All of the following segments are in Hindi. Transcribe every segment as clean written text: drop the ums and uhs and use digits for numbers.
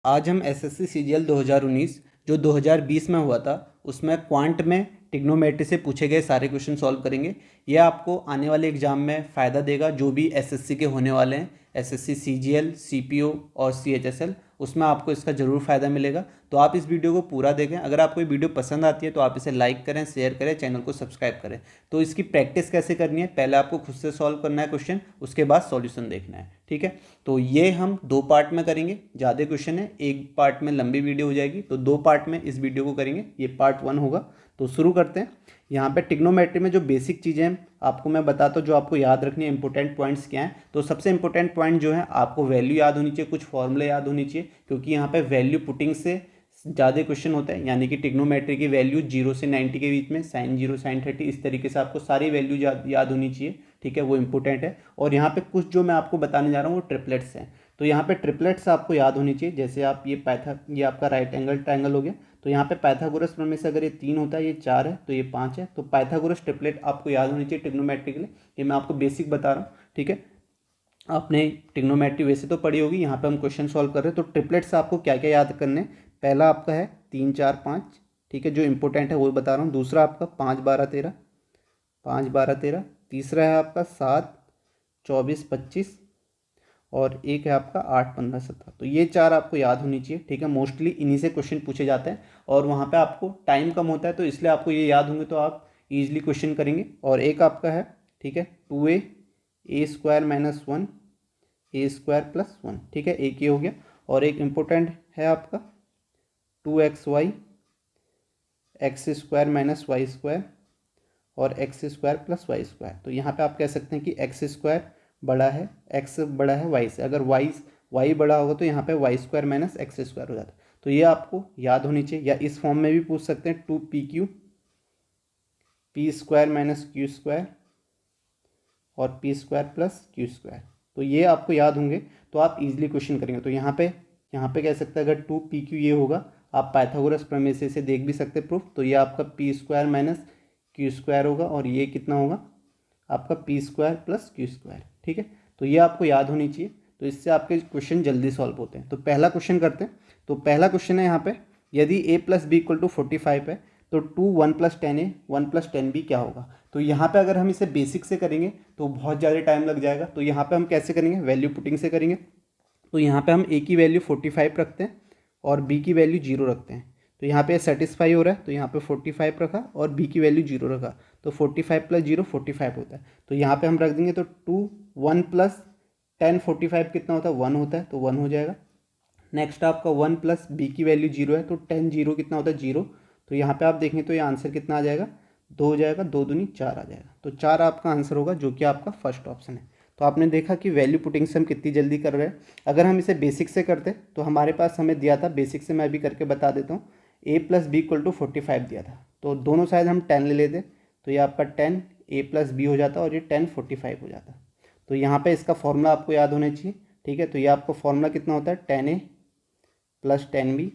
आज हम एसएससी सीजीएल 2019 जो 2020 में हुआ था उसमें क्वांट में ट्रिग्नोमेट्री से पूछे गए सारे क्वेश्चन सॉल्व करेंगे। यह आपको आने वाले एग्जाम में फ़ायदा देगा। जो भी एसएससी के होने वाले हैं, एसएससी सीजीएल, सीपीओ और सीएचएसएल, उसमें आपको इसका ज़रूर फ़ायदा मिलेगा। तो आप इस वीडियो को पूरा देखें। अगर आपको ये वीडियो पसंद आती है तो आप इसे लाइक करें, शेयर करें, चैनल को सब्सक्राइब करें। तो इसकी प्रैक्टिस कैसे करनी है, पहले आपको खुद से सॉल्व करना है क्वेश्चन, उसके बाद सॉल्यूशन देखना है। ठीक है, तो ये हम 2 पार्ट में करेंगे। ज़्यादा क्वेश्चन है, एक पार्ट में लंबी वीडियो हो जाएगी, तो 2 पार्ट में इस वीडियो को करेंगे। ये पार्ट 1 होगा। तो शुरू करते हैं। यहाँ पे ट्रिग्नोमेट्री में जो बेसिक चीज़ें हैं आपको मैं बताता हूँ, जो आपको याद रखनी है, इंपॉर्टेंट पॉइंट्स क्या हैं। तो सबसे इंपॉर्टेंट पॉइंट जो है, आपको वैल्यू याद होनी चाहिए, कुछ फॉर्मूले याद होनी चाहिए, क्योंकि यहाँ पे वैल्यू पुटिंग से ज़्यादा क्वेश्चन होता है। यानी कि ट्रिग्नोमेट्री की वैल्यू 0 से 90 के बीच में, साइन 0 साइन 30, इस तरीके से आपको सारी वैल्यू याद होनी चाहिए। ठीक है, वो इंपॉर्टेंट है। और यहाँ पे कुछ जो मैं आपको बताने जा रहा हूँ वो ट्रिपलेट्स हैं। तो यहाँ पे ट्रिपलेट्स आपको याद होनी चाहिए। जैसे आप ये आपका राइट एंगल ट्रायंगल हो गया। तो यहाँ पे पाइथागोरस प्रमेय से अगर ये 3 होता है, ये 4 है, तो ये 5 है। तो पाइथागोरस ट्रिपलेट आपको याद होनी चाहिए ट्रिग्नोमेट्री के लिए। ये मैं आपको बेसिक बता रहा हूँ। ठीक है, आपने ट्रिग्नोमेट्री वैसे तो पढ़ी होगी, यहाँ पे हम क्वेश्चन सॉल्व कर रहे हैं। तो ट्रिपलेट्स आपको क्या क्या याद करने हैं। पहला आपका है 3 4 5। ठीक है, जो इंपॉर्टेंट है वो बता रहा हूँ। दूसरा आपका 5 12 13, 5 12 13। तीसरा है आपका 7 24 25। और एक है आपका 8 15 17। तो ये 4 आपको याद होनी चाहिए। ठीक है, मोस्टली इन्हीं से क्वेश्चन पूछे जाते हैं और वहाँ पे आपको टाइम कम होता है, तो इसलिए आपको ये याद होंगे, तो आप इजीली क्वेश्चन करेंगे। और एक आपका है, ठीक है, 2a² - 1 a² + 1। ठीक है, एक ये हो गया। और एक इम्पोर्टेंट है आपका 2xy x² - y² और x² + y²। तो यहाँ पे आप कह सकते हैं कि x² बड़ा है, x बड़ा है y से। अगर y बड़ा होगा तो यहाँ पे y² - x² हो जाता है। तो ये आपको याद होनी चाहिए। या इस फॉर्म में भी पूछ सकते हैं, 2pq p² - q² और p² + q²। तो ये आपको याद होंगे, तो आप इजीली क्वेश्चन करेंगे। तो यहाँ पे कह सकते हैं, अगर 2pq ये होगा, आप पाइथागोरस प्रमेय से इसे देख भी सकते हैं प्रूफ। तो ये आपका p² - q² होगा और ये कितना होगा आपका p² + q²। ठीक है, तो ये आपको याद होनी चाहिए। तो इससे आपके क्वेश्चन जल्दी सॉल्व होते हैं। तो पहला क्वेश्चन करते हैं। तो पहला क्वेश्चन है यहाँ पे, यदि a + b = 45 है तो 2 1 + 10a 1 + 10b क्या होगा। तो यहाँ पे अगर हम इसे बेसिक से करेंगे तो बहुत ज़्यादा टाइम लग जाएगा। तो यहाँ पे हम कैसे करेंगे, वैल्यू पुटिंग से करेंगे। तो यहाँ पे हम a की वैल्यू 45 रखते हैं और b की वैल्यू 0 रखते हैं। तो यहाँ पे सेटिस्फाई हो रहा है, तो यहाँ पे 45 रखा और b की वैल्यू 0 रखा। तो 45 + 0 45 होता है। तो यहाँ पे हम रख देंगे, तो 2 1 + 10 45 कितना होता है, 1 होता है, तो 1 हो जाएगा। नेक्स्ट आपका 1 + b की वैल्यू 0 है, तो 10 0 कितना होता है, 0। तो यहाँ पे आप देखें तो ये आंसर कितना आ जाएगा, 2 हो जाएगा, 2 दूनी 4 आ जाएगा। तो 4 आपका आंसर होगा, जो कि आपका फर्स्ट ऑप्शन है। तो आपने देखा कि वैल्यू पुटिंग से हम कितनी जल्दी कर रहे हैं। अगर हम इसे बेसिक से करते तो हमारे पास हमें दिया था, बेसिक से मैं अभी करके बता देता हूँ, a + b = 45 दिया था। तो दोनों साइड हम 10 ले लेते, तो ये आपका 10 a + b हो जाता और ये 10 45 हो जाता। तो यहाँ पे इसका फॉर्मूला आपको याद होना चाहिए। ठीक है, तो ये आपका फॉर्मूला कितना होता है, 10a + 10b।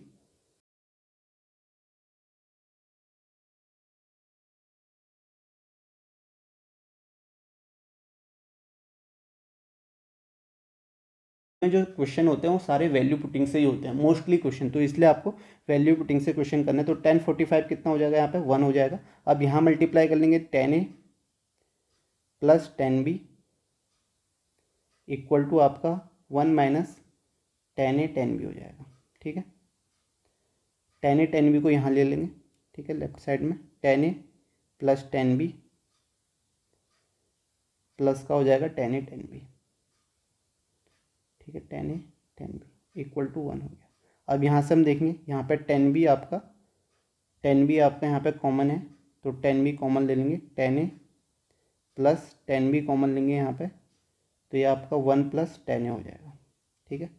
में जो क्वेश्चन होते हैं वो सारे वैल्यू पुटिंग से ही होते हैं, मोस्टली क्वेश्चन। तो इसलिए आपको वैल्यू पुटिंग से क्वेश्चन करना है। तो 10 45 कितना हो जाएगा, यहाँ पे 1 हो जाएगा। अब यहाँ मल्टीप्लाई कर लेंगे, 10a + 10b = आपका 1 - 10a 10b हो जाएगा। ठीक है, 10a 10b को यहाँ ले लेंगे। ठीक है, लेफ्ट साइड में 10a + 10b प्लस का हो जाएगा 10a 10b। ठीक है, 10a 10b = 1 हो गया। अब यहाँ से हम देखेंगे, यहाँ पे 10b आपका यहाँ पे कॉमन है, तो 10b कॉमन ले लेंगे, 10a + 10b कॉमन लेंगे यहाँ पे, तो ये आपका 1 + 10a हो जाएगा। ठीक है,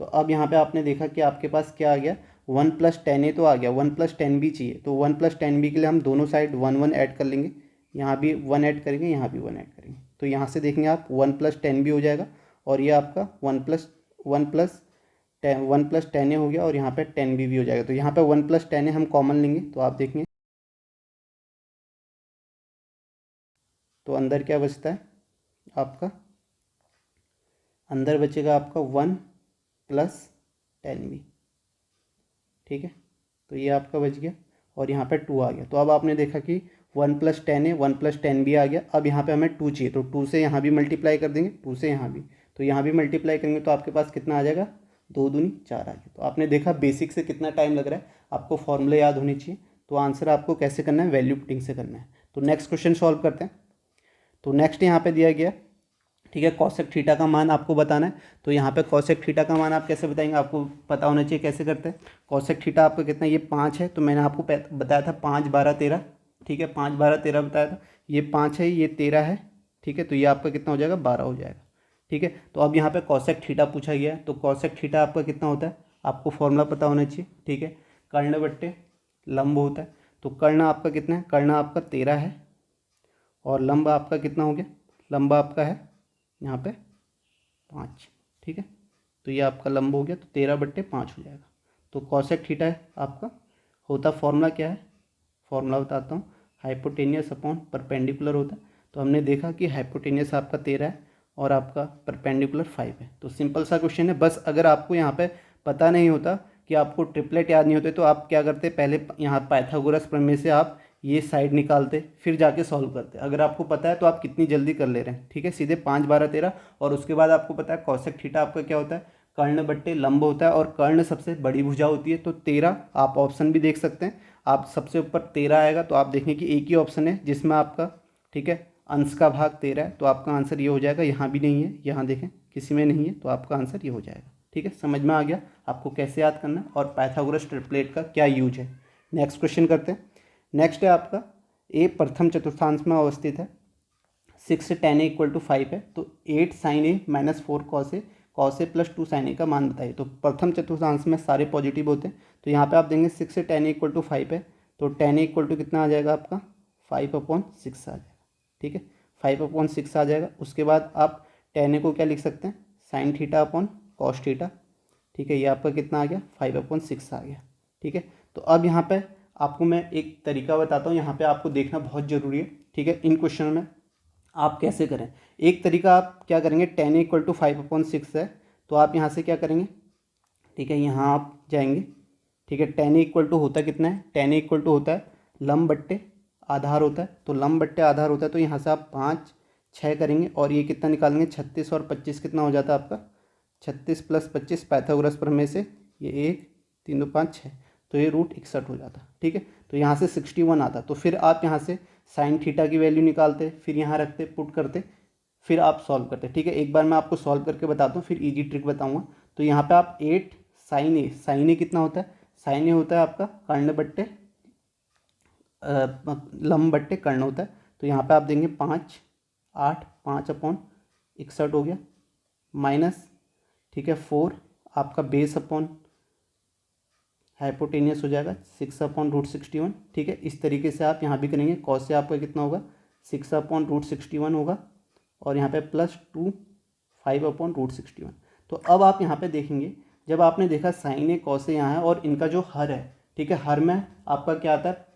तो अब यहाँ पे आपने देखा कि आपके पास क्या आ गया, 1 + 10a तो आ गया, 1 + 10b चाहिए। तो 1 + 10b के लिए हम दोनों साइड 1 1 ऐड कर लेंगे। यहाँ भी 1 ऐड करेंगे, यहाँ भी 1 ऐड करेंगे। तो यहाँ से देखेंगे आप 1 + 10b हो जाएगा और ये आपका 1 + 10a हो गया और यहाँ पे 10b भी हो जाएगा। तो यहाँ पे 1 + 10a हम कॉमन लेंगे, तो आप देखेंगे तो अंदर क्या बचता है आपका, अंदर बचेगा आपका 1 + टेन बी। ठीक है, तो ये आपका बच गया और यहाँ पे 2 आ गया। तो अब आपने देखा कि 1 + 10 है, 1 + 10 भी आ गया। अब यहाँ पे हमें 2 चाहिए, तो 2 से यहाँ भी मल्टीप्लाई कर देंगे, 2 से यहाँ भी, तो यहाँ भी मल्टीप्लाई करेंगे तो आपके पास कितना आ जाएगा, 2 दूनी 4 आ गया। तो आपने देखा बेसिक से कितना टाइम लग रहा है, आपको फॉर्मूले याद होनी चाहिए। तो आंसर आपको कैसे करना है, वैल्यू पुटिंग से करना है। तो नेक्स्ट क्वेश्चन सॉल्व करते हैं। तो नेक्स्ट यहाँ पे दिया गया, ठीक है, कॉसेक थीटा का मान आपको बताना है। तो यहाँ पे कॉसेक थीटा का मान आप कैसे बताएंगे, आपको पता होना चाहिए कैसे करते हैं। कॉसेक थीटा आपका कितना, ये 5 है, तो मैंने आपको बताया था 5 12 13, ठीक है, 5 12 13 बताया था। ये 5 है, ये 13 है, ठीक है, तो ये आपका कितना हो जाएगा, 12 हो जाएगा। ठीक है, तो अब यहाँ पे कॉसेक थीटा पूछा गया है, तो कॉसेक थीटा आपका कितना होता है, आपको फॉर्मूला पता होना चाहिए। ठीक है, कर्ण बट्टे लंब होता है। तो कर्ण आपका कितना है, कर्ण आपका 13 है और लंब आपका कितना हो गया, लंब आपका है यहाँ पे 5। ठीक है, तो ये आपका लंब हो गया, तो 13/5 हो जाएगा। तो कॉसेक थीटा है आपका होता, फॉर्मूला क्या है, फॉर्मूला बताता हूँ, हाइपोटेनियस अपॉन परपेंडिकुलर होता है। तो हमने देखा कि हाइपोटेनियस आपका 13 है और आपका परपेंडिकुलर 5 है। तो सिंपल सा क्वेश्चन है, बस अगर आपको यहाँ पे पता नहीं होता कि आपको ट्रिपलेट याद नहीं होते तो आप क्या करते, पहले यहाँ पाइथागोरस प्रमेय से आप ये साइड निकालते फिर जाके सॉल्व करते। अगर आपको पता है तो आप कितनी जल्दी कर ले रहे हैं। ठीक है, सीधे 5 12 13 और उसके बाद आपको पता है कॉसेक थीटा आपका क्या होता है, कर्ण बट्टे लंब होता है और कर्ण सबसे बड़ी भुजा होती है। तो 13 आप ऑप्शन भी देख सकते हैं, आप सबसे ऊपर 13 आएगा तो आप देखें कि एक ही ऑप्शन है जिसमें आपका, ठीक है, अंश का भाग 13 है, तो आपका आंसर ये हो जाएगा। यहाँ भी नहीं है, यहाँ देखें किसी में नहीं है, तो आपका आंसर ये हो जाएगा। ठीक है, समझ में आ गया आपको कैसे याद करना है और पाइथागोरस ट्रिपलेट का क्या यूज है। नेक्स्ट क्वेश्चन करते हैं। नेक्स्ट है आपका ए प्रथम चतुर्थांश में अवस्थित है, 6 tan a = 5 है, तो 8 sin a - 4 cos a + 2 sin a का मान बताइए। तो प्रथम चतुर्थांश में सारे पॉजिटिव होते हैं, तो यहाँ पे आप देंगे 6 tan a = 5 है, तो tan a = कितना आ जाएगा आपका, 5/6 आ जाएगा। ठीक है, 5/6 आ जाएगा। उसके बाद आप tan a को क्या लिख सकते हैं, sin θ cos θ। ठीक है, ये आपका कितना आ गया, 5/6 आ गया। ठीक है, तो अब यहाँ पे आपको मैं एक तरीका बताता हूँ, यहाँ पे आपको देखना बहुत ज़रूरी है। ठीक है, इन क्वेश्चन में आप कैसे करें। एक तरीका आप क्या करेंगे, tan a = 5/6 है, तो आप यहाँ से क्या करेंगे, ठीक है, यहाँ आप जाएंगे। ठीक है, tan a = होता कितना है, tan a = होता है लंब बट्टे आधार होता है, तो लंब बट्टे आधार होता है, तो यहाँ से आप 5 6 करेंगे और ये कितना निकालेंगे, 36 और 25 कितना हो जाता है आपका, 36 + 25 पाइथागोरस प्रमेय से, ये 1 3 2 5 6, तो ये √61 हो जाता। ठीक है, तो यहाँ से 61 आता, तो फिर आप यहाँ से sin थीटा की वैल्यू निकालते, फिर यहाँ रखते पुट करते, फिर आप सॉल्व करते। ठीक है, एक बार मैं आपको सॉल्व करके बताता हूँ, फिर इजी ट्रिक बताऊँगा। तो यहाँ पे आप 8 sin a कितना होता है, sin a होता है आपका कर्ण बट्टे लंब बट्टे कर्ण होता है, तो यहाँ पे आप देंगे 5 8 5/61 हो गया माइनस, ठीक है, 4 आपका बेस अपॉन हाइपोटेनियस हो जाएगा 6/√61। ठीक है, इस तरीके से आप यहाँ भी करेंगे, कॉस से आपका कितना होगा, 6/√61 होगा और यहाँ पे +2 5/√61। तो अब आप यहाँ पे देखेंगे, जब आपने देखा साइन ए कॉस ए यहाँ है और इनका जो हर है, ठीक है, हर में आपका क्या आता है,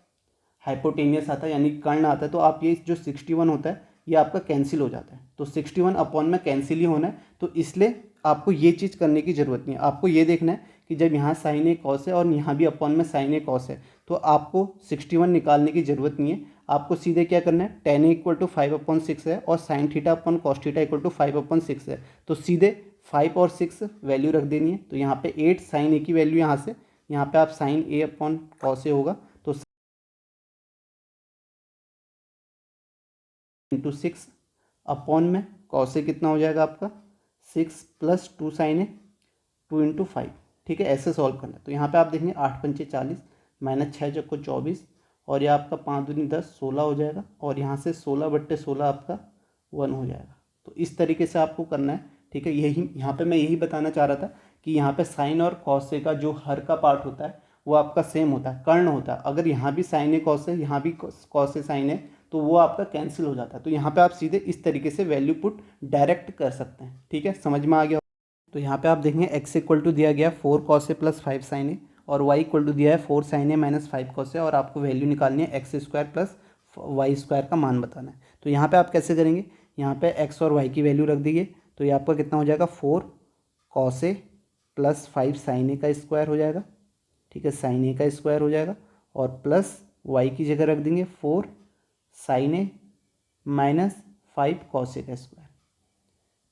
हाइपोटेनियस आता है यानी कर्ण आता है, तो आप ये जो 61 होता है ये आपका कैंसिल हो जाता है। तो 61 अपॉन में कैंसिल ही होना है, तो इसलिए आपको ये चीज़ करने की ज़रूरत नहीं है। आपको ये देखना है कि जब यहाँ साइन ए कॉस है और यहाँ भी अपॉन में साइन ए कॉस है, तो आपको 61 निकालने की ज़रूरत नहीं है। आपको सीधे क्या करना है, tan a = 5/6 है और sin θ cos θ = 5/6 है, तो सीधे 5 और 6 वैल्यू रख देनी है। तो यहाँ पे 8 sin a की वैल्यू यहाँ से, यहाँ पे आप sin a/cos a होगा, तो × 6 अपॉन में cos a कितना हो जाएगा आपका, 6 + 2 sin a 2 × 5। ठीक है, ऐसे सॉल्व करना है। तो यहाँ पे आप देखेंगे 8 पंचे 40 -6 चौको 24 और ये आपका 5 दूनी 10 16 हो जाएगा और यहाँ से 16/16 आपका 1 हो जाएगा। तो इस तरीके से आपको करना है। ठीक है, यही यहाँ पे मैं यही बताना चाह रहा था कि यहाँ पे साइन और कॉस ए का जो हर का पार्ट होता है वो आपका सेम होता है, कर्ण होता है। अगर यहाँ भी साइन ए कॉस है, यहाँ भी कॉस ए साइन है, तो वो आपका कैंसिल हो जाता है। तो यहाँ पे आप सीधे इस तरीके से वैल्यू पुट डायरेक्ट कर सकते हैं। ठीक है, समझ में आ गया। तो यहाँ पे आप देखेंगे x = दिया गया 4 cos a + 5 sin a और y = दिया है 4 sin a - 5 cos a और आपको वैल्यू निकालनी है x² + y² का मान बताना है। तो यहाँ पे आप कैसे करेंगे, यहाँ पे x और y की वैल्यू रख दीजिए, तो ये आपका कितना हो जाएगा 4 cos a प्लस 5 साइन ए का स्क्वायर हो जाएगा, ठीक है, साइन ए का स्क्वायर हो जाएगा, और प्लस वाई की जगह रख देंगे 4 sign A minus 5 cos A का स्क्वायर,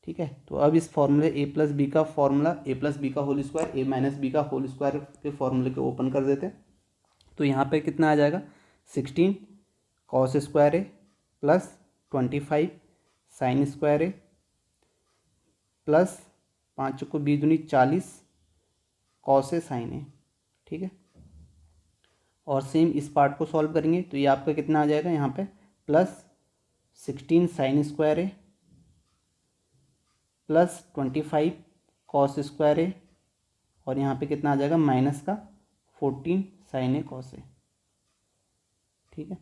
ठीक है। तो अब इस फॉर्मूले ए प्लस बी का फॉर्मूला ए प्लस बी का होल स्क्वायर ए माइनस बी का होल स्क्वायर के फॉर्मूले को ओपन कर देते हैं। तो यहाँ पे कितना आ जाएगा 16 कॉस स्क्वायर ए प्लस 25 साइन स्क्वायर ए प्लस 5 को 20 दूनी 40 कॉस ए साइन ए, ठीक है। और सेम इस पार्ट को सॉल्व करेंगे तो ये आपका कितना आ जाएगा यहाँ पे प्लस 16 साइन स्क्वायर ए प्लस 25 कॉस स्क्वायर ए, और यहाँ पे कितना आ जाएगा माइनस का 14 साइन ए कॉस ए, ठीक है।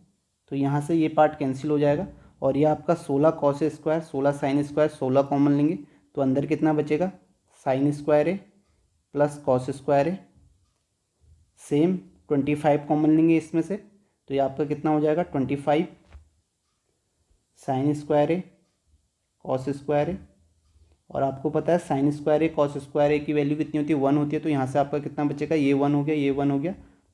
तो यहाँ से ये पार्ट कैंसिल हो जाएगा और ये आपका 16 cos square 16 sine square 16 common लेंगे तो अंदर कितना बचेगा साइन स्क्वायर ए प्लस कॉस स्क्वायर ए, सेम 25 कॉमन लेंगे इसमें से तो ये आपका कितना हो जाएगा 25 साइन स्क्वायर ए कॉस स्क्वायर ए, और आपको पता है साइन स्क्वायर ए कॉस स्क्वायर ए की वैल्यू कितनी होती है 1 होती है। तो यहाँ से आपका कितना बचेगा ये 1 हो गया ये 1 हो गया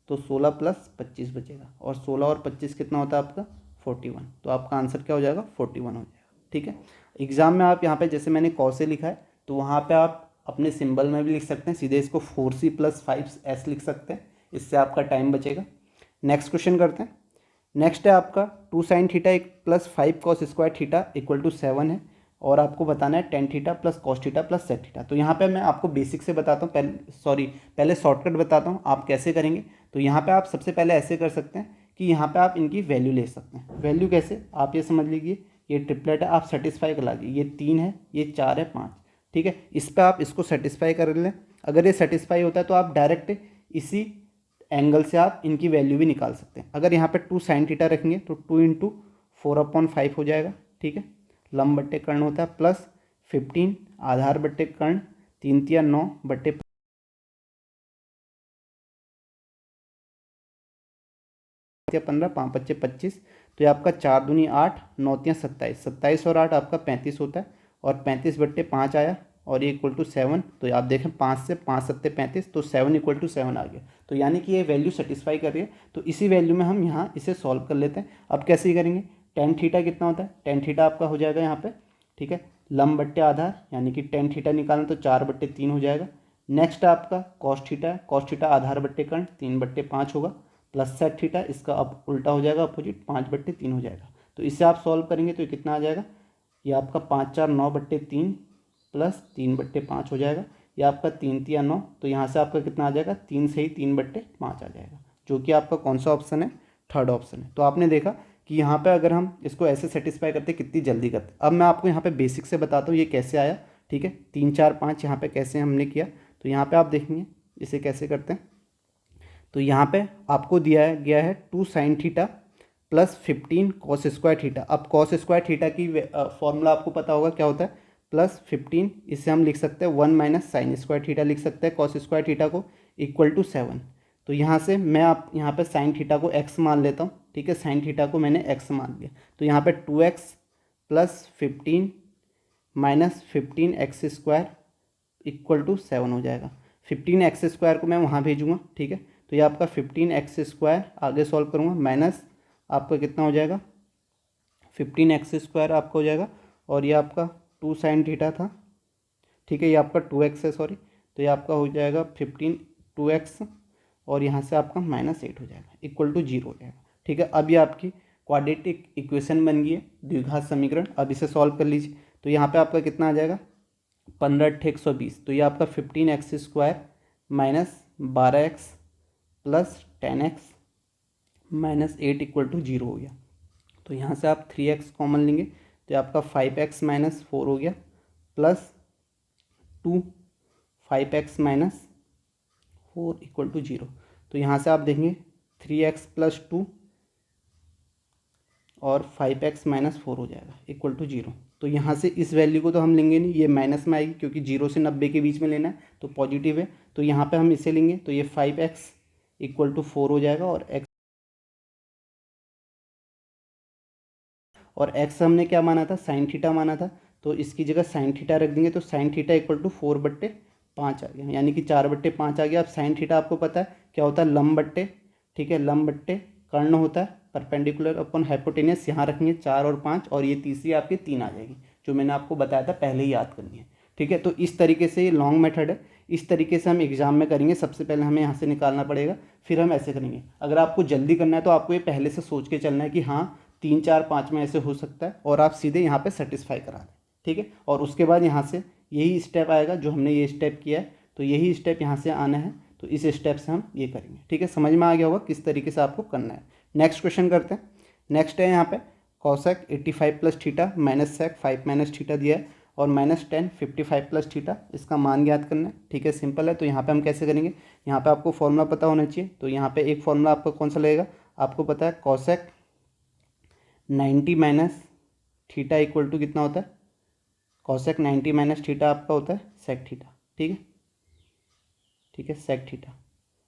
तो 16 प्लस 25 बचेगा, और 16 और 25 कितना होता है आपका 41। तो आपका आंसर क्या हो जाएगा 41 हो जाएगा, ठीक है। एग्जाम में आप यहाँ पे जैसे मैंने कॉस ए लिखा है तो वहाँ पे आप अपने सिंबल में भी लिख सकते हैं, सीधे इसको 4c प्लस 5s लिख सकते हैं, इससे आपका टाइम बचेगा। नेक्स्ट क्वेश्चन करते हैं। नेक्स्ट है आपका 2 साइन थीटा एक plus 5 cos square theta equal to 7 है, और आपको बताना है tan theta plus cos theta plus sec theta. तो यहाँ पे मैं आपको बेसिक से बताता हूँ, पहले शॉर्टकट बताता हूँ आप कैसे करेंगे। तो यहाँ पे आप सबसे पहले ऐसे कर सकते हैं कि यहाँ पे आप इनकी वैल्यू ले सकते हैं। वैल्यू कैसे, आप ये समझ लीजिए ये ट्रिपलेट है, आप सेटिस्फाई करा लीजिए, ये 3 है ये 4 है 5, ठीक है। इस पर आप इसको सेटिस्फाई कर लें, अगर ये सेटिस्फाई होता है तो आप डायरेक्ट इसी एंगल से आप इनकी वैल्यू भी निकाल सकते हैं। अगर यहाँ पे 2 साइन थीटा रखेंगे तो 2 इंटू 4/5 हो जाएगा, ठीक है। लंब बट्टे कर्ण होता है प्लस 15 आधार बट्टे कर्ण 3 तिया 9 बट्टे 15 5 बच्चे 25, तो ये आपका 4 दूनी 8 9 तिया 27, 27 और 8 आपका 35 होता है, और 35 बट्टे 5 आया और ये इक्वल टू 7। तो आप देखें 5 से 5 सत्ते 35 तो 7 इक्वल टू 7 आ गया। तो यानी कि ये वैल्यू सेटिस्फाई कर रही है, तो इसी वैल्यू में हम यहाँ इसे सॉल्व कर लेते हैं। अब कैसे करेंगे, टेन थीटा कितना होता है, टेन थीटा आपका हो जाएगा यहाँ पे, ठीक है, लंब बट्टे आधार यानी कि टेन थीटा निकालना तो 4/3 हो जाएगा। नेक्स्ट आपका कॉस थीटा है, कॉस थीटा आधार बट्टे कर्ण 3/5 होगा, प्लस सेक थीटा इसका अब उल्टा हो जाएगा अपोजिट 5/3 हो जाएगा। तो इसे आप सॉल्व करेंगे तो ये कितना आ जाएगा, ये आपका 5 4 9/3 प्लस 3/5 हो जाएगा, ये आपका 3 तिया 9, तो यहाँ से आपका कितना आ जाएगा 3 से ही 3/5 आ जाएगा, जो कि आपका कौन सा ऑप्शन है, थर्ड ऑप्शन है। तो आपने देखा कि यहाँ पे अगर हम इसको ऐसे सेटिस्फाई करते कितनी जल्दी करते। अब मैं आपको यहाँ पे बेसिक से बताता हूँ ये कैसे आया, ठीक है। 3 4 5 यहाँ पे कैसे हमने किया, तो यहाँ पे आप देखेंगे इसे कैसे करते हैं। तो यहाँ पे आपको दिया गया है 2 sine theta plus 15 cos square theta. अब कॉस स्क्वायर थीटा की फॉर्मूला आपको पता होगा क्या होता है, प्लस 15, इससे हम लिख सकते हैं 1 माइनस साइन स्क्वायर थीटा लिख सकते हैं कॉस स्क्वायर थीटा को इक्वल टू 7। तो यहाँ से मैं आप यहाँ पे साइन थीटा को x मान लेता हूँ, ठीक है, साइन थीटा को मैंने x मान लिया। तो यहाँ पे 2x plus 15 minus 15x square equal to 7 हो जाएगा। 15x स्क्वायर को मैं वहाँ भेजूँगा, ठीक है। तो ये आपका 15x स्क्वायर आगे सॉल्व करूँगा, माइनस आपका कितना हो जाएगा 15x स्क्वायर आपका हो जाएगा, और ये आपका 2 साइन थीटा था, ठीक है, ये आपका 2x है सॉरी, तो ये आपका हो जाएगा 15 2x, और यहाँ से आपका -8 हो जाएगा इक्वल टू 0 हो जाएगा, ठीक है। अब ये आपकी क्वाड्रेटिक इक्वेशन बन गई है, द्विघात समीकरण। अब इसे सॉल्व कर लीजिए, तो यहाँ पे आपका कितना आ जाएगा 15 × 120, तो ये आपका 15x square minus 12x plus 10x minus 8 equal to 0 हो गया। तो यहाँ से आप 3x कॉमन लेंगे तो ये आपका 5x माइनस 4 हो गया, plus 2 5x minus 4 equal to 0। तो यहाँ से आप देखेंगे 3x प्लस 2 और 5x माइनस 4 हो जाएगा इक्वल टू 0। तो यहाँ से इस वैल्यू को तो हम लेंगे नहीं, ये माइनस में आएगी क्योंकि 0 से 90 के बीच में लेना है तो पॉजिटिव है। तो यहाँ पे हम इसे लेंगे तो ये 5x इक्वल टू 4 हो जाएगा, और x हमने क्या माना था साइन थीटा माना था, तो इसकी जगह साइन थीटा रख देंगे तो साइन थीटा इक्वल टू 4/5 5 आ गया, यानी कि 4/5 आ गया। अब साइन थीटा आपको पता है क्या होता है, लंब बट्टे, ठीक है, लंब बट्टे कर्ण होता है, परपेंडिकुलर अपन हाइपोटेनियस यहाँ रखेंगे 4 और 5, और ये तीसरी आपकी 3 आ जाएगी, जो मैंने आपको बताया था पहले ही याद करनी है, ठीक है। तो इस तरीके से ये लॉन्ग मेथड है, इस तरीके से हम एग्जाम में करेंगे। सबसे पहले हमें यहाँ से निकालना पड़ेगा, फिर हम ऐसे करेंगे। अगर आपको जल्दी करना है तो आपको ये पहले से सोच के चलना है कि हाँ 3 4 5 में ऐसे हो सकता है, और आप सीधे यहाँ पे सेटिस्फाई करा दें, ठीक है। और उसके बाद यहाँ से यही स्टेप आएगा जो हमने ये स्टेप किया है, तो यही स्टेप यहाँ से आना है, तो इस स्टेप से हम ये करेंगे, ठीक है। समझ में आ गया होगा किस तरीके से आपको करना है। नेक्स्ट क्वेश्चन करते हैं। नेक्स्ट है यहाँ पे cosec 85 plus theta minus sec 5 minus theta दिया है, और -10 55 प्लस थीटा, इसका मान ज्ञात करना है, ठीक है। सिंपल है। तो यहाँ पे हम कैसे करेंगे, यहाँ पे आपको फॉर्मूला पता होना चाहिए। तो यहाँ पे एक फॉर्मूला आपको कौन सा लगेगा, आपको पता है cosec 90 minus theta equal to कितना होता है, कॉसेक 90 माइनस थीटा आपका होता है सेक थीटा, ठीक है, ठीक है, सेक थीटा।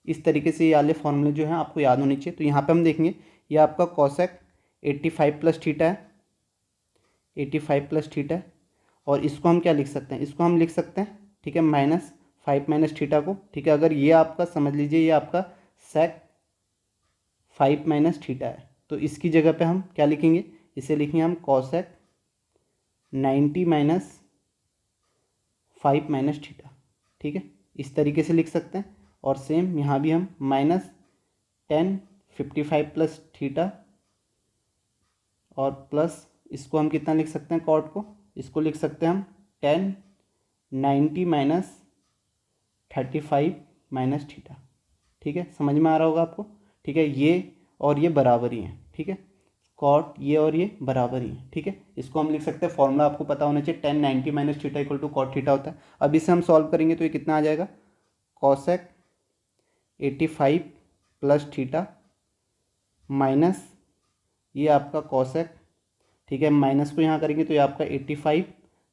इस तरीके से ये वाले फॉर्मूले जो हैं आपको याद होने चाहिए। तो यहाँ पे हम देखेंगे ये आपका कॉसेक 85 प्लस थीटा है, 85 प्लस थीटा है, और इसको हम क्या लिख सकते हैं, इसको हम लिख सकते हैं, ठीक है, -5 माइनस थीटा को, ठीक है। अगर ये आपका समझ लीजिए ये आपका सेक 5 माइनस थीटा है, तो इसकी जगह पे हम क्या लिखेंगे, इसे लिखेंगे हम कॉसेक 90 माइनस 5 माइनस थीटा, ठीक है, इस तरीके से लिख सकते हैं। और सेम यहाँ भी हम -10 55 प्लस थीटा, और प्लस इसको हम कितना लिख सकते हैं, कॉट को, इसको लिख सकते हैं हम 10 90 माइनस 35 माइनस थीटा, ठीक है। समझ में आ रहा होगा आपको, ठीक है। ये और ये बराबर ही हैं, ठीक है, कॉट ये और ये बराबर ही हैं, ठीक है। इसको हम लिख सकते हैं, फॉर्मूला आपको पता होना चाहिए, 10 90 minus theta equal to cot theta होता है। अब इसे हम सॉल्व करेंगे तो ये कितना आ जाएगा, कॉसेक 85 प्लस थीटा माइनस ये आपका कॉसेक, ठीक है, माइनस को यहाँ करेंगे तो ये आपका 85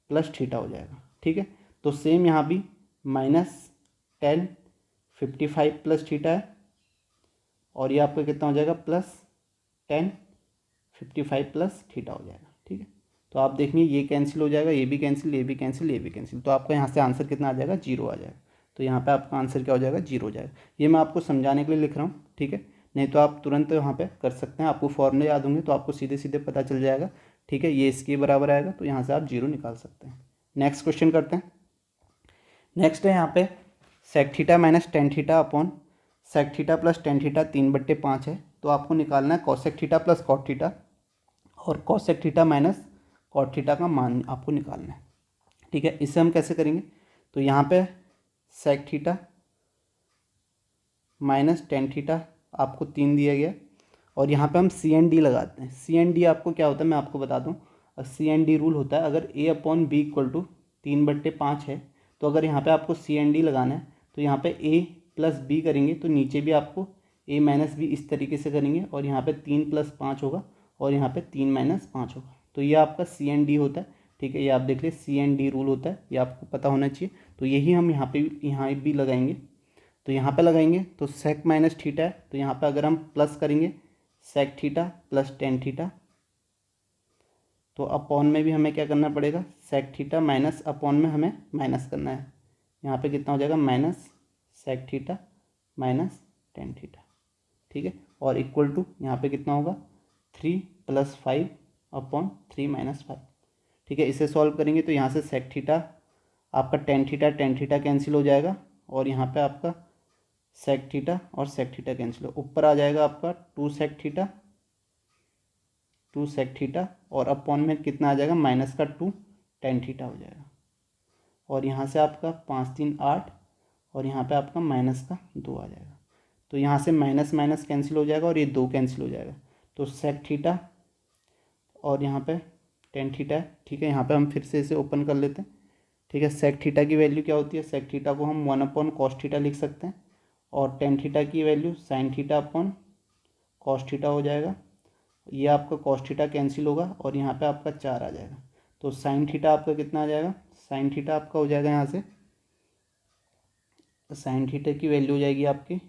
प्लस थीटा हो जाएगा, ठीक है। तो सेम यहाँ भी -10 55 प्लस थीटा है, और ये आपका कितना हो जाएगा, +10 55 प्लस थीटा हो जाएगा, ठीक है। तो आप देखेंगे ये कैंसिल हो जाएगा, ये भी कैंसिल, ये भी कैंसिल, ये भी कैंसिल, तो आपका यहाँ से आंसर कितना आ जाएगा, 0 आ जाएगा। तो यहाँ पे आपका आंसर क्या हो जाएगा, 0 हो जाएगा। ये मैं आपको समझाने के लिए लिख रहा हूँ, ठीक है, नहीं तो आप तुरंत यहाँ पे कर सकते हैं। आपको फॉर्मूले याद होंगे तो आपको सीधे सीधे पता चल जाएगा, ठीक है। ये इसके बराबर आएगा, तो यहाँ से आप 0 निकाल सकते हैं। नेक्स्ट क्वेश्चन करते हैं। नेक्स्ट है यहाँ पे sec theta minus tan theta upon sec theta plus tan theta 3/5 है। तो आपको निकालना है cosec theta plus cot theta, और cosec theta minus cot theta का मान आपको निकालना है, ठीक है। इसे हम कैसे करेंगे, तो यहाँ पे sec theta minus tan theta आपको 3 दिया गया, और यहाँ पे हम CND लगाते हैं। CND आपको क्या होता है मैं आपको बता दूँ, CND रूल होता है, अगर A/B इक्वल टू 3/5 है, तो अगर यहाँ पे आपको CND लगाना है तो यहाँ पे A प्लस B करेंगे तो नीचे भी आपको A माइनस B इस तरीके से करेंगे, और यहाँ पे 3 + 5 होगा, और यहाँ पे 3 - 5 होगा, तो ये आपका CND होता है, ठीक है। ये आप देख ले CND रूल होता है, ये आपको पता होना चाहिए। तो यही हम यहाँ भी लगाएंगे। तो यहाँ पे लगाएंगे तो सेक माइनस थीटा है, तो यहाँ पे अगर हम प्लस करेंगे sec theta plus tan theta, तो अपॉन में भी हमें क्या करना पड़ेगा, सेक थीटा माइनस अपॉन में हमें माइनस करना है। यहाँ पे कितना हो जाएगा, minus sec theta minus tan theta, ठीक है, और इक्वल टू यहाँ पे कितना होगा 3 + 5 अपॉन 3 - 5, ठीक है। इसे सॉल्व करेंगे तो यहाँ से सेक थीटा आपका टेन थीटा कैंसिल हो जाएगा, और यहाँ पे आपका सेक थीटा और सेक थीटा कैंसिल हो, ऊपर आ जाएगा आपका 2 सेक थीटा, और अपॉन में कितना आ जाएगा -2 टेन थीटा हो जाएगा, और यहाँ से आपका 5 3 8, और यहाँ पे आपका -2 आ जाएगा। तो यहाँ से माइनस माइनस कैंसिल हो जाएगा, और ये 2 कैंसिल हो जाएगा, तो सेक थीटा और यहाँ पे टेन थीटा है, ठीक है। यहाँ पे हम फिर से इसे ओपन कर लेते हैं, ठीक है। सेक थीटा की वैल्यू क्या होती है, सेक थीटा को हम 1/cos थीटा लिख सकते हैं, और टेन थीटा की value sine theta upon cos theta हो जाएगा। ये आपका कॉस थीटा कैंसिल होगा, और यहाँ पे आपका 4 आ जाएगा, तो साइन थीटा आपका कितना आ जाएगा, साइन थीटा आपका हो जाएगा यहाँ से, साइन थीटा की वैल्यू हो जाएगी आपकी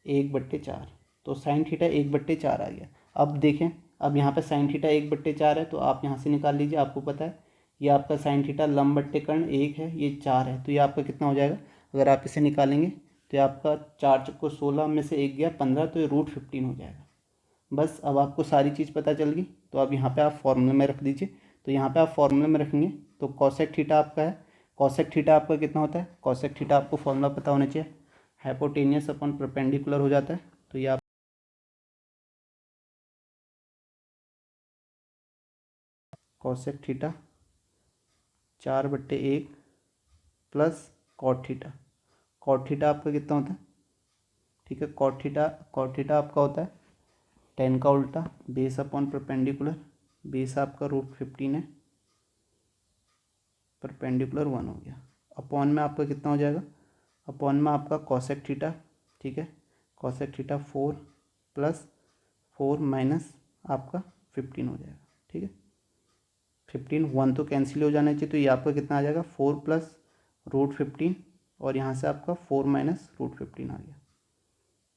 1/4, तो साइन थीटा 1/4 आ गया। अब देखें, अब यहाँ पे साइन थीटा 1/4 है, तो आप यहाँ से निकाल लीजिए, आपको पता है ये आपका साइन थीटा लंब बट्टे कर्ण 1 है, ये 4 है, तो ये आपका कितना हो जाएगा, अगर आप इसे निकालेंगे तो ये आपका 4 चौको 16 में से 1 गया 15, तो ये √15 हो जाएगा। बस अब आपको सारी चीज़ पता चल गई, तो अब यहाँ पे आप फॉर्मूले में रख दीजिए। तो यहाँ पे आप फॉर्मूले में रखेंगे तो कॉसेक थीटा आपका है, कॉसेक थीटा आपका कितना होता है, कॉसेक थीटा आपको फॉर्मूला पता होना चाहिए, हाइपोटेनियस अपॉन परपेंडिकुलर हो जाता है। तो ये आप cosec theta 4/1 plus cot theta, cot theta आपका कितना होता है, ठीक है, कॉट थीटा आपका होता है 10 का उल्टा बेस अपॉन परपेंडिकुलर, बेस आपका √15 है, परपेंडिकुलर 1 हो गया, अपॉन में आपका कितना हो जाएगा, अपॉन में आपका कॉसेक थीटा, ठीक है, कॉसेक थीटा 4 प्लस 4 माइनस आपका 15 हो जाएगा, ठीक है, 15 1 तो कैंसिल हो जाना चाहिए, तो ये आपका कितना आ जाएगा 4 प्लस √15 और यहाँ से आपका 4 माइनस √15 आ गया,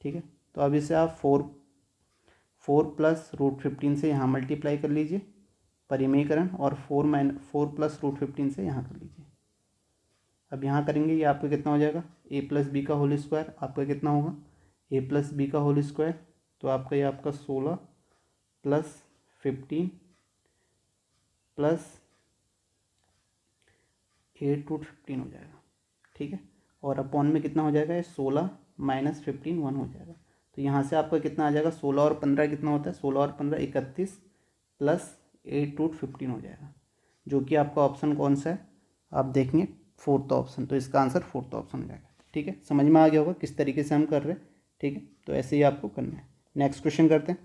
ठीक है। तो अब इसे आप 4 प्लस √15 से यहाँ मल्टीप्लाई कर लीजिए परिमेयकरण, और 4 प्लस √15 से यहाँ कर लीजिए। अब यहाँ करेंगे, ये आपका कितना हो जाएगा, a प्लस बी का होल स्क्वायर आपका कितना होगा, a प्लस बी का होल स्क्वायर, तो आपका ये आपका 16 प्लस 15 प्लस 8√15 हो जाएगा, ठीक है, और अपॉन में कितना हो जाएगा, ये 16 माइनस 15 1 हो जाएगा। तो यहाँ से आपका कितना आ जाएगा, 16 और 15 कितना होता है, 16 और 15 31 प्लस 8√15 हो जाएगा, जो कि आपका ऑप्शन कौन सा है, आप देखेंगे 4th ऑप्शन, तो इसका आंसर 4th ऑप्शन हो जाएगा, ठीक है। समझ में आ गया होगा किस तरीके से हम कर रहे हैं, ठीक है, तो ऐसे ही आपको करना है। नेक्स्ट क्वेश्चन करते हैं।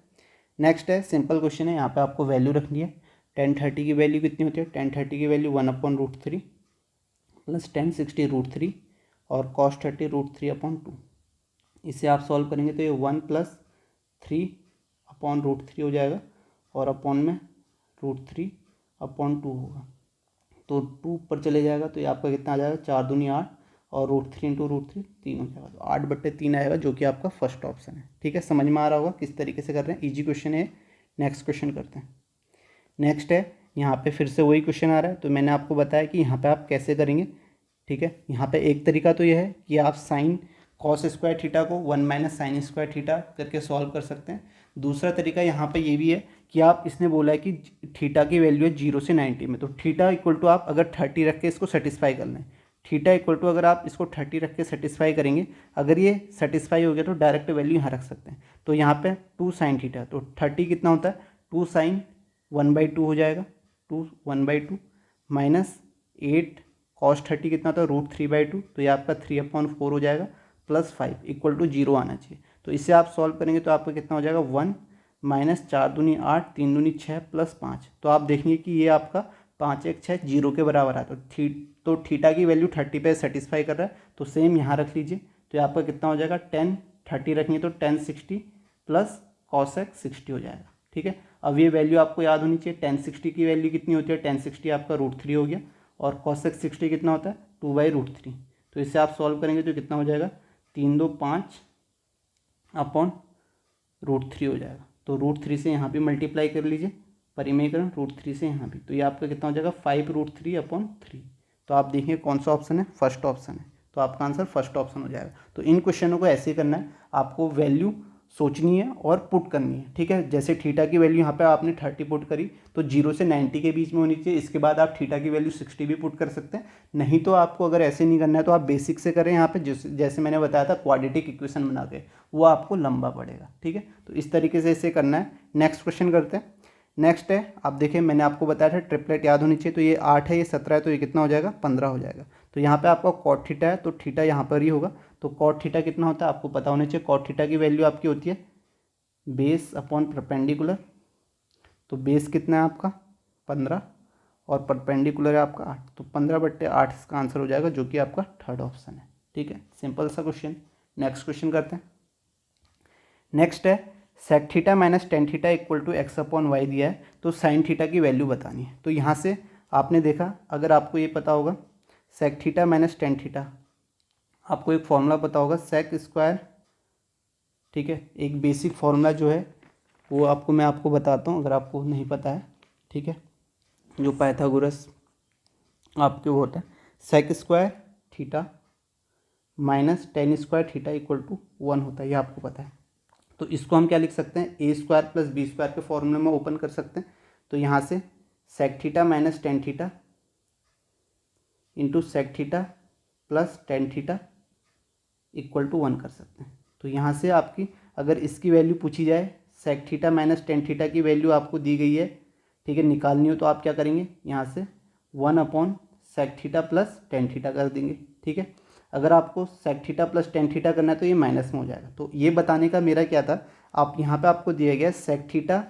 नेक्स्ट है सिंपल क्वेश्चन है, यहाँ पे आपको वैल्यू रखनी है, 1030 की वैल्यू कितनी होती है, 1030 की वैल्यू 1/√3 प्लस 1060√3 और cos 30√3/2। इसे आप सॉल्व करेंगे तो ये 1 प्लस 3/√3 हो जाएगा, और अपॉन में √3/2 होगा, तो 2 ऊपर चले जाएगा, तो ये आपका कितना आ जाएगा, 4 दूनी 8 और √3 इंटू √3 3 हो जाएगा, तो 8/3 आएगा, जो कि आपका फर्स्ट ऑप्शन है, ठीक है। समझ में आ रहा होगा किस तरीके से कर रहे हैं, इजी क्वेश्चन है। नेक्स्ट क्वेश्चन करते हैं। नेक्स्ट है, यहाँ पे फिर से वही क्वेश्चन आ रहा है, तो मैंने आपको बताया कि यहाँ पे आप कैसे करेंगे, ठीक है। यहाँ पे एक तरीका तो यह है कि आप साइन कॉस स्क्वायर थीटा को 1 माइनस साइन स्क्वायर थीटा करके सॉल्व कर सकते हैं। दूसरा तरीका यहाँ पे ये भी है कि आप, इसने बोला है कि थीटा की वैल्यू है 0 से 90 में, तो थीटा इक्वल टू आप अगर 30 रख के इसको सेटिस्फाई कर लें, थीटा इक्वल टू अगर आप इसको 30 रख के सेटिस्फाई करेंगे, अगर ये सेटिस्फाई हो गया तो डायरेक्ट वैल्यू यहाँ रख सकते हैं। तो यहाँ पे 2 साइन थीटा, तो 30 कितना होता है, 2 साइन 1/2 हो जाएगा, 2 1/2 माइनस 8 कॉस 30 कितना होता है, √3/2, तो ये आपका 3/4 हो जाएगा, प्लस 5 इक्वल टू 0 आना चाहिए। तो इसे आप सॉल्व करेंगे तो आपका कितना हो जाएगा, 1 माइनस 4 दूनी 8 3 दूनी 6 प्लस 5, तो आप देखेंगे कि ये आपका 5 1 6 0 के बराबर है, तो थीटा की वैल्यू 30 पे सेटिस्फाई कर रहा है, तो सेम यहाँ रख लीजिए, तो ये आपका कितना हो जाएगा, 10 30 रखेंगे तो 1060 प्लस कॉसेक 60 हो जाएगा, ठीक है। अब ये वैल्यू आपको याद होनी चाहिए, 1060 की वैल्यू कितनी होती है, 1060 आपका √3 हो गया, और कॉसेक 60 कितना होता है, 2/√3, तो इसे आप सॉल्व करेंगे तो कितना हो जाएगा, 3 2 5 अपॉन √3 हो जाएगा, तो √3 से यहाँ भी मल्टीप्लाई कर लीजिए परिमेयकरण, √3 से यहाँ भी, तो ये आपका कितना हो जाएगा, 5√3/3। तो आप देखिए कौन सा ऑप्शन है, फर्स्ट ऑप्शन है, तो आपका आंसर फर्स्ट ऑप्शन हो जाएगा। तो इन क्वेश्चनों को ऐसे ही करना है, आपको वैल्यू सोचनी है और पुट करनी है, ठीक है। जैसे थीटा की वैल्यू यहाँ पे आपने 30 पुट करी, तो 0 से 90 के बीच में होनी चाहिए, इसके बाद आप थीटा की वैल्यू 60 भी पुट कर सकते हैं। नहीं तो आपको अगर ऐसे नहीं करना है तो आप बेसिक से करें, यहाँ पे जैसे मैंने बताया था क्वाड्रेटिक इक्वेशन बना के, वो आपको लंबा पड़ेगा, ठीक है। तो इस तरीके से इसे करना है। नेक्स्ट क्वेश्चन करते हैं। नेक्स्ट है, आप देखिए मैंने आपको बताया था ट्रिपलेट याद होनी चाहिए, तो ये 8 है, ये 17 है, तो ये कितना हो जाएगा, 15 हो जाएगा। तो यहाँ पे आपका कॉट थीटा है, तो थीटा यहाँ पर ही होगा, तो कॉट थीटा कितना होता है आपको पता होना चाहिए। कॉट थीटा की वैल्यू आपकी होती है बेस अपॉन परपेंडिकुलर, तो बेस कितना है आपका 15 और परपेंडिकुलर है आपका 8, तो 15/8 इसका आंसर हो जाएगा, जो कि आपका थर्ड ऑप्शन है, ठीक है। सिंपल सा क्वेश्चन। नेक्स्ट क्वेश्चन करते हैं। नेक्स्ट है sec theta minus tan theta equal to x/y दिया है, तो साइन थीटा की वैल्यू बतानी है। तो यहाँ से आपने देखा, अगर आपको ये पता होगा sec theta minus tan theta, आपको एक फॉर्मूला पता होगा सेक स्क्वायर, ठीक है। एक बेसिक फार्मूला जो है वो मैं आपको बताता हूँ, अगर आपको नहीं पता है, ठीक है, जो पाइथागोरस आपके वो होता है sec square theta minus tan square theta equal to 1 होता है, ये आपको पता है। तो इसको हम क्या लिख सकते हैं, ए स्क्वायर प्लस बी स्क्वायर के फॉर्मूले में ओपन कर सकते हैं। तो यहाँ से sec theta minus tan theta into sec theta plus tan theta equal to 1 कर सकते हैं। तो यहाँ से आपकी अगर इसकी वैल्यू पूछी जाए, sec theta minus tan theta की वैल्यू आपको दी गई है, ठीक है, निकालनी हो तो आप क्या करेंगे, यहाँ से 1 upon sec theta plus tan theta कर देंगे, ठीक है। अगर आपको sec theta plus tan theta करना है तो ये माइनस में हो जाएगा। तो ये बताने का मेरा क्या था, आप यहाँ पे आपको दिया गया sec theta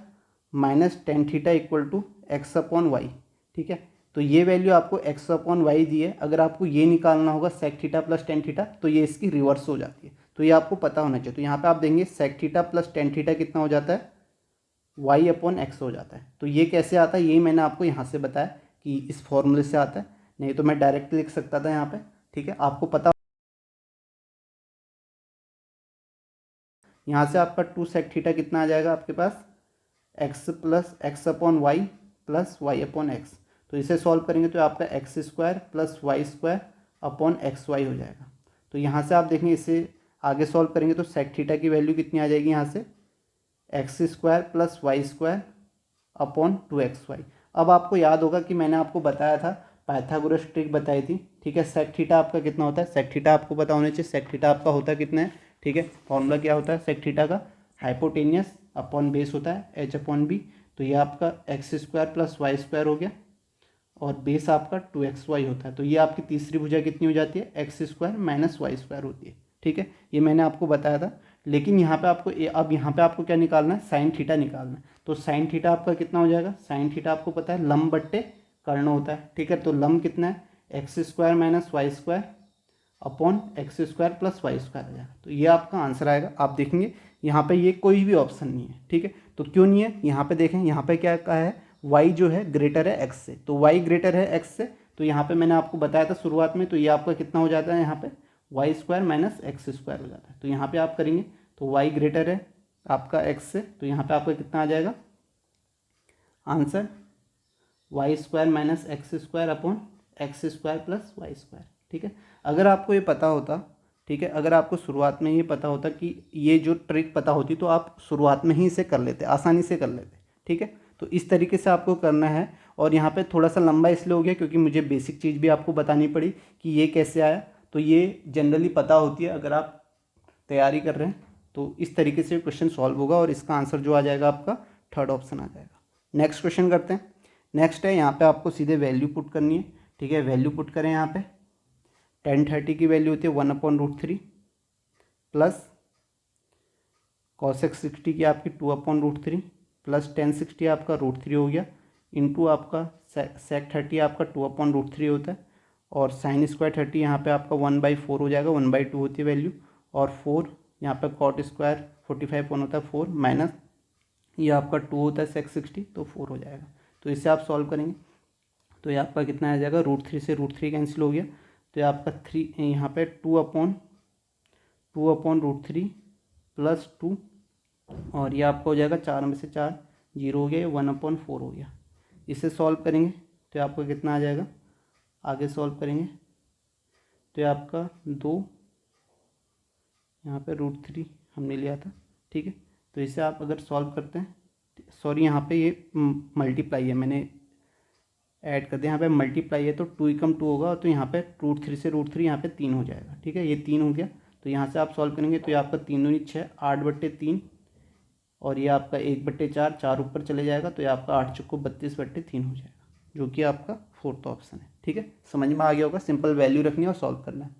minus tan theta equal to x upon y, ठीक है। तो ये वैल्यू आपको एक्स अपॉन वाई दी है। अगर आपको ये निकालना होगा sec theta plus tan theta, तो ये इसकी रिवर्स हो जाती है। तो ये आपको पता होना चाहिए। तो यहाँ पे आप देंगे sec theta plus tan theta कितना हो जाता है, वाई अपॉन एक्स हो जाता है। तो ये कैसे आता है, यही मैंने आपको यहाँ से बताया कि इस फॉर्मूले से आता है, नहीं तो मैं डायरेक्ट लिख सकता था यहाँ पे, ठीक है। आपको पता, यहाँ से आपका टू सेक थीटा कितना आ जाएगा आपके पास, X plus X upon Y plus Y upon X. तो इसे सॉल्व करेंगे तो आपका x square plus Y square upon X Y हो जाएगा। तो यहाँ से आप देखेंगे, इसे आगे सॉल्व करेंगे तो सेक थीटा की वैल्यू कितनी आ जाएगी, यहाँ से x square plus Y square upon two x y. अब आपको याद होगा कि मैंने आपको बताया था, पाइथागोरस ट्रिक बताई थी, ठीक है। सेक थीटा आपका कितना होता है, सेक थीटा आपको पता होना चाहिए, सेक थीटा आपका होता है कितना है, ठीक है। फॉर्मूला क्या होता है सेक थीटा का, हाइपोटेनियस अपॉन बेस होता है एच अपॉन बी। तो ये आपका x square plus Y square हो गया और बेस आपका टू एक्स वाई होता है। तो ये आपकी तीसरी भुजा कितनी हो जाती है, x square minus Y square होती है, ठीक है। ये मैंने आपको बताया था। लेकिन यहाँ पे आपको अब यहाँ पे आपको क्या निकालना है, साइन थीटा निकालना है। तो साइन थीटा आपका कितना हो जाएगा, साइन थीटा आपको पता है लंब बट्टे कर्ण होता है, ठीक है। तो लंब कितना है, x square minus Y square upon x square plus Y square आ जाएगा। तो ये आपका आंसर आएगा। आप देखेंगे यहाँ पे ये कोई भी ऑप्शन नहीं है, ठीक है। तो क्यों नहीं है, यहाँ पे देखें, यहाँ पे क्या कहा है, y जो है ग्रेटर है x से। तो y ग्रेटर है x से, तो यहाँ पे मैंने आपको बताया था शुरुआत में, तो ये आपका कितना हो जाता है, यहाँ पे y square minus x square हो जाता है। तो यहाँ पे आप करेंगे तो y ग्रेटर है आपका x से, तो यहाँ पे आपका कितना आ जाएगा answer, y square minus x square upon x square plus Y square, ठीक है। अगर आपको ये पता होता, ठीक है, अगर आपको शुरुआत में ये पता होता कि ये जो ट्रिक पता होती तो आप शुरुआत में ही इसे कर लेते, आसानी से कर लेते, ठीक है। तो इस तरीके से आपको करना है। और यहाँ पे थोड़ा सा लंबा इसलिए हो गया क्योंकि मुझे बेसिक चीज़ भी आपको बतानी पड़ी कि ये कैसे आया। तो ये जनरली पता होती है अगर आप तैयारी कर रहे हैं, तो इस तरीके से क्वेश्चन सॉल्व होगा और इसका आंसर जो आ जाएगा आपका थर्ड ऑप्शन आ जाएगा। नेक्स्ट क्वेश्चन करते हैं। नेक्स्ट है, यहाँ पे आपको सीधे वैल्यू पुट करनी है, ठीक है। वैल्यू पुट करें, यहाँ पे टेन थर्टी की वैल्यू होती है 1/√3 प्लस कॉसेक 60 की आपकी 2/√3 प्लस टेन 60 आपका √3 हो गया, इंटू आपका सेक 30 आपका 2/√3 होता है और साइन स्क्वायर 30 यहाँ पे आपका 1/4 हो जाएगा, 1/2 होती है वैल्यू, और 4 यहाँ पे कॉट स्क्वायर 45 कौन होता है 4 माइनस ये आपका 2 होता है सेक 60, तो 4 हो जाएगा। तो इसे आप सॉल्व करेंगे तो ये आपका कितना आ जाएगा, √3 से √3 कैंसिल हो गया, तो ये आपका 3 यहाँ पे 2/√3 प्लस 2 और ये आपका हो जाएगा 4 में से 4 जीरो हो गया, ये 1/4 हो गया। इसे सॉल्व करेंगे तो ये आपका कितना आ जाएगा, आगे सॉल्व करेंगे तो ये आपका 2 यहाँ पे √3 हमने लिया था, ठीक है। तो इसे आप अगर सॉल्व करते हैं, सॉरी यहाँ पे ये मल्टीप्लाई है, मैंने ऐड कर दिया, यहाँ पे मल्टीप्लाई है तो 2 होगा, तो यहाँ पे √3 से √3 यहाँ पे 3 हो जाएगा, ठीक है। ये 3 हो गया, तो यहाँ से आप सॉल्व करेंगे तो ये आपका 3 दूनी 6, 8/3 और ये आपका 1/4, 4 ऊपर चले जाएगा, तो ये आपका 8 चौको 32/3 हो जाएगा, जो कि आपका फोर्थ ऑप्शन है, ठीक है। समझ में आ गया होगा, सिंपल वैल्यू रखनी है और सॉल्व करना है।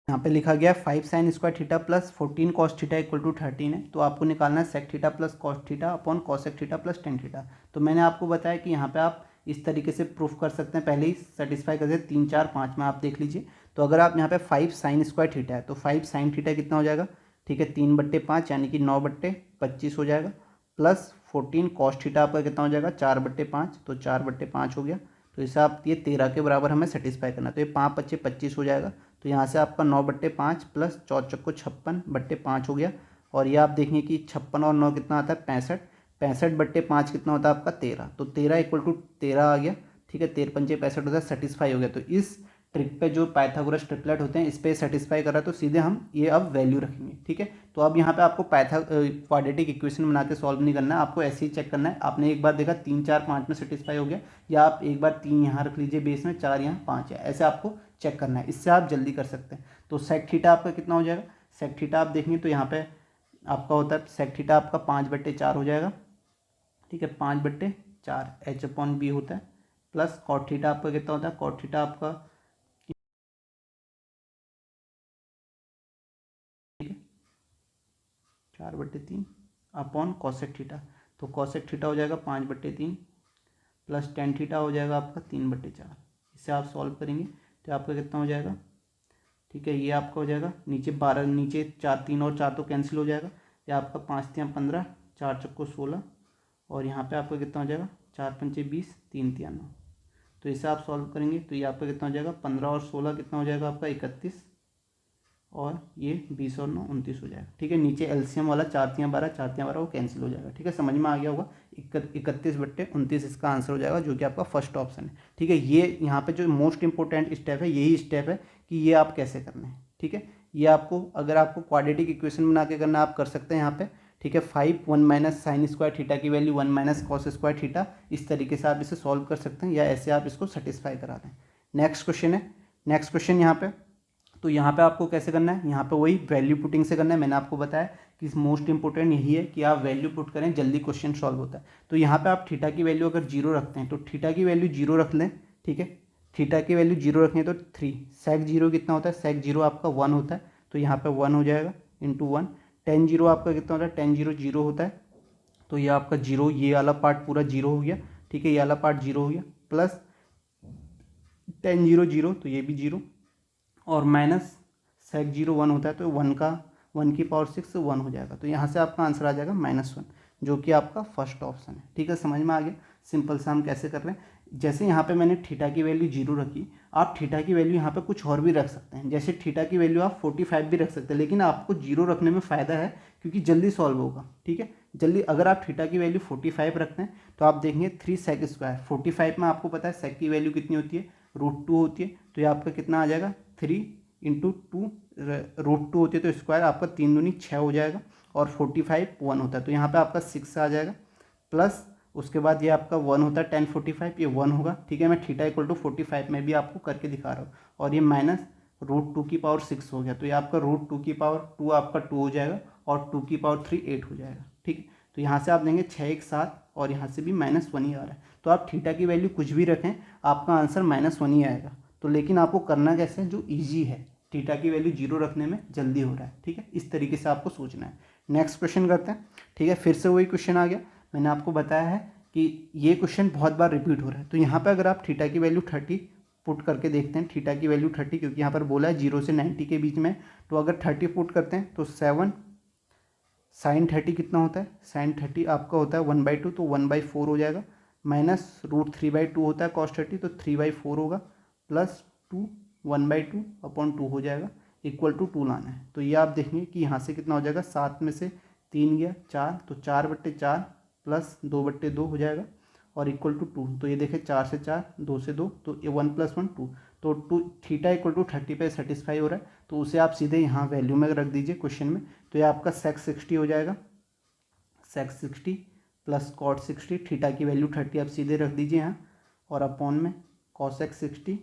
यहाँ पे लिखा गया 5 sine square theta plus 14 cos theta equal to 13 है। तो आपको निकालना है sec theta plus cos theta upon cosec theta plus tan theta. तो मैंने आपको बताया कि यहाँ पे आप इस तरीके से प्रूफ कर सकते हैं, पहले ही सेटिस्फाई कर सकते 3 4 5 में, आप देख लीजिए। तो अगर आप यहाँ पे 5 साइन स्क्वायर थीटा है तो 5 साइन थीटा कितना हो जाएगा, ठीक है, 3/5 यानी कि 9/25 हो जाएगा, प्लस 14 कॉस थीटा आपका कितना हो जाएगा 4/5, तो 4/5 हो गया। तो इसे आप ये 13 के बराबर हमें सेटिस्फाई करना, तो ये 5 × 25 हो जाएगा। तो यहाँ से आपका 9/5 प्लस 4 चौको 56/5 हो गया, और ये आप देखेंगे कि 56 और 9 कितना आता है 65, 65/5 कितना होता है आपका 13, तो 13 = 13 आ गया। ठीक है, 13 पंचे 65 होता है, सेटिस्फाई हो गया। तो इस ट्रिक पे जो पाइथागोरस ट्रिपलेट होते हैं इस पे सेटिस्फाई कर रहा है, तो सीधे हम ये अब वैल्यू रखेंगे। ठीक है, तो अब यहाँ पे आपको क्वाड्रेटिक इक्वेशन बना के सॉल्व नहीं करना है, आपको ऐसे ही चेक करना है। आपने एक बार देखा 3 4 5 में सेटिस्फाई हो गया, या आप एक बार 3 यहाँ रख लीजिए बेस में, 4 यहाँ 5 है, ऐसे आपको चेक करना है, इससे आप जल्दी कर सकते हैं। तो सेक थीटा आपका कितना हो जाएगा, सेक थीटा आप देखेंगे तो यहाँ पे आपका होता है सेक थीटा आपका 5/4 हो जाएगा। ठीक है, 5/4 H/B होता है, प्लस कॉट थीटा आपका कितना होता है, कॉट थीटा आपका 4/3 अपॉन कॉसेक थीटा। तो कॉसेक थीटा हो जाएगा 5/3 प्लस टेन थीटा हो जाएगा आपका 3/4। इसे आप सॉल्व करेंगे तो आपका कितना हो जाएगा, ठीक है, ये आपका हो जाएगा नीचे 12, नीचे 4, 3 और 4 तो कैंसिल हो जाएगा, ये आपका 5 3 15, 4 चक्को 16, और यहाँ पे आपका कितना हो जाएगा 4 पंचे 20, 3 3 9। तो इसे आप सॉल्व करेंगे तो ये आपका कितना हो जाएगा 15 और 16 कितना हो जाएगा आपका 31, और ये 20 और 9 29 हो जाएगा। ठीक है, नीचे एलसीएम वाला 4 3 12, 4 3 12 वो कैंसिल हो जाएगा। ठीक है, समझ में आ गया होगा, 31/29 इसका आंसर हो जाएगा, जो कि आपका फर्स्ट ऑप्शन है। ठीक है, ये यहाँ पे जो मोस्ट इंपॉर्टेंट स्टेप है यही स्टेप है कि ये आप कैसे करना है। ठीक है, ये आपको अगर आपको क्वाड्रेटिक इक्वेशन बना के करना आप कर सकते हैं यहाँ पे। ठीक है, 5 1 माइनस साइन स्क्वायर थीटा की value 1 minus cos square theta, इस तरीके से आप इसे सॉल्व कर सकते हैं, या ऐसे आप इसको सेटिस्फाई करा दें। नेक्स्ट क्वेश्चन है, नेक्स्ट क्वेश्चन यहाँ पे, तो यहाँ पे आपको कैसे करना है, यहाँ पे वही वैल्यू पुटिंग से करना है। मैंने आपको बताया कि मोस्ट इंपॉर्टेंट यही है कि आप वैल्यू पुट करें, जल्दी क्वेश्चन सॉल्व होता है। तो यहाँ पे आप थीटा की वैल्यू अगर 0 रखते हैं तो थीटा की वैल्यू 0 रख लें। ठीक है, थीटा की वैल्यू 0 रखें तो 3 सेक 0 कितना होता है, सेक 0 आपका 1 होता है, तो यहाँ पे 1 हो जाएगा इंटू 1। टेन 0 आपका कितना होता है, टेन 0 0 होता है, तो ये आपका 0, ये वाला पार्ट पूरा 0 हो गया। ठीक है, ये वाला पार्ट 0 हो गया, प्लस टेन 0 0 तो ये भी 0, और माइनस सेक 0 1 होता है, तो 1 की पावर 6 1 हो जाएगा। तो यहाँ से आपका आंसर आ जाएगा -1, जो कि आपका फर्स्ट ऑप्शन है। ठीक है, समझ में आ गया सिंपल सा हम कैसे कर रहे हैं। जैसे यहाँ पे मैंने थीटा की वैल्यू 0 रखी, आप थीटा की वैल्यू यहाँ पे कुछ और भी रख सकते हैं। जैसे थीटा की वैल्यू आप 45 भी रख सकते हैं, लेकिन आपको 0 रखने में फ़ायदा है क्योंकि जल्दी सॉल्व होगा। ठीक है, जल्दी अगर आप थीटा की वैल्यू 45 रखते हैं तो आप देखेंगे 3 सेक स्क्वायर, 45 में आपको पता है सेक की वैल्यू कितनी होती है, √2 होती है, तो ये आपका कितना आ जाएगा 3 इंटू 2, √2 होती है तो स्क्वायर आपका 3 दूनी 6 हो जाएगा, और 45 1 होता है, तो यहाँ पे आपका 6 आ जाएगा, प्लस उसके बाद ये आपका 1 होता है 1045, ये 1 होगा। ठीक है, मैं थीटा इक्वल टू 45 में भी आपको करके दिखा रहा हूँ, और ये माइनस √2 की पावर 6 हो गया, तो ये आपका √2 की पावर 2 आपका 2 हो जाएगा, और 2 की पावर 3 8 हो जाएगा। ठीक है, तो यहाँ से आप देंगे 6 1 7, और यहाँ से भी -1 ही आ रहा है। तो आप थीटा की वैल्यू कुछ भी रखें आपका आंसर -1 ही आएगा। तो लेकिन आपको करना कैसे है, जो ईजी है, थीटा की वैल्यू 0 रखने में जल्दी हो रहा है। ठीक है, इस तरीके से आपको सोचना है। नेक्स्ट क्वेश्चन करते हैं। ठीक है, फिर से वही क्वेश्चन आ गया, मैंने आपको बताया है कि ये क्वेश्चन बहुत बार रिपीट हो रहा है। तो यहाँ पे अगर आप थीटा की वैल्यू 30 पुट करके देखते हैं, थीटा की वैल्यू 30, क्योंकि यहाँ पर बोला है 0 से 90 के बीच में, तो अगर 30 पुट करते हैं तो 7 साइन 30 कितना होता है, साइन 30 आपका होता है 1/2, तो 1/4 हो जाएगा, माइनस √3/2 होता है कॉस 30, तो 3/4 होगा, प्लस 2 1/2 अपॉन 2 हो जाएगा, इक्वल टू 2 लाना है। तो ये आप देखेंगे कि यहाँ से कितना हो जाएगा, 7 में से 3 गया 4, तो 4/4 प्लस 2/2 हो जाएगा, और इक्वल टू 2। तो ये देखें 4 से 4, 2 से 2, तो ये 1 + 1 2, तो 2 थीटा इक्वल टू 30 पे सेटिस्फाई हो रहा है, तो उसे आप सीधे यहाँ वैल्यू में रख दीजिए क्वेश्चन में। तो ये आपका सेक 60 हो जाएगा, सेक 60 प्लस कॉट 60, थीटा की वैल्यू 30 आप सीधे रख दीजिए यहाँ, और अपॉन में कॉसेक 60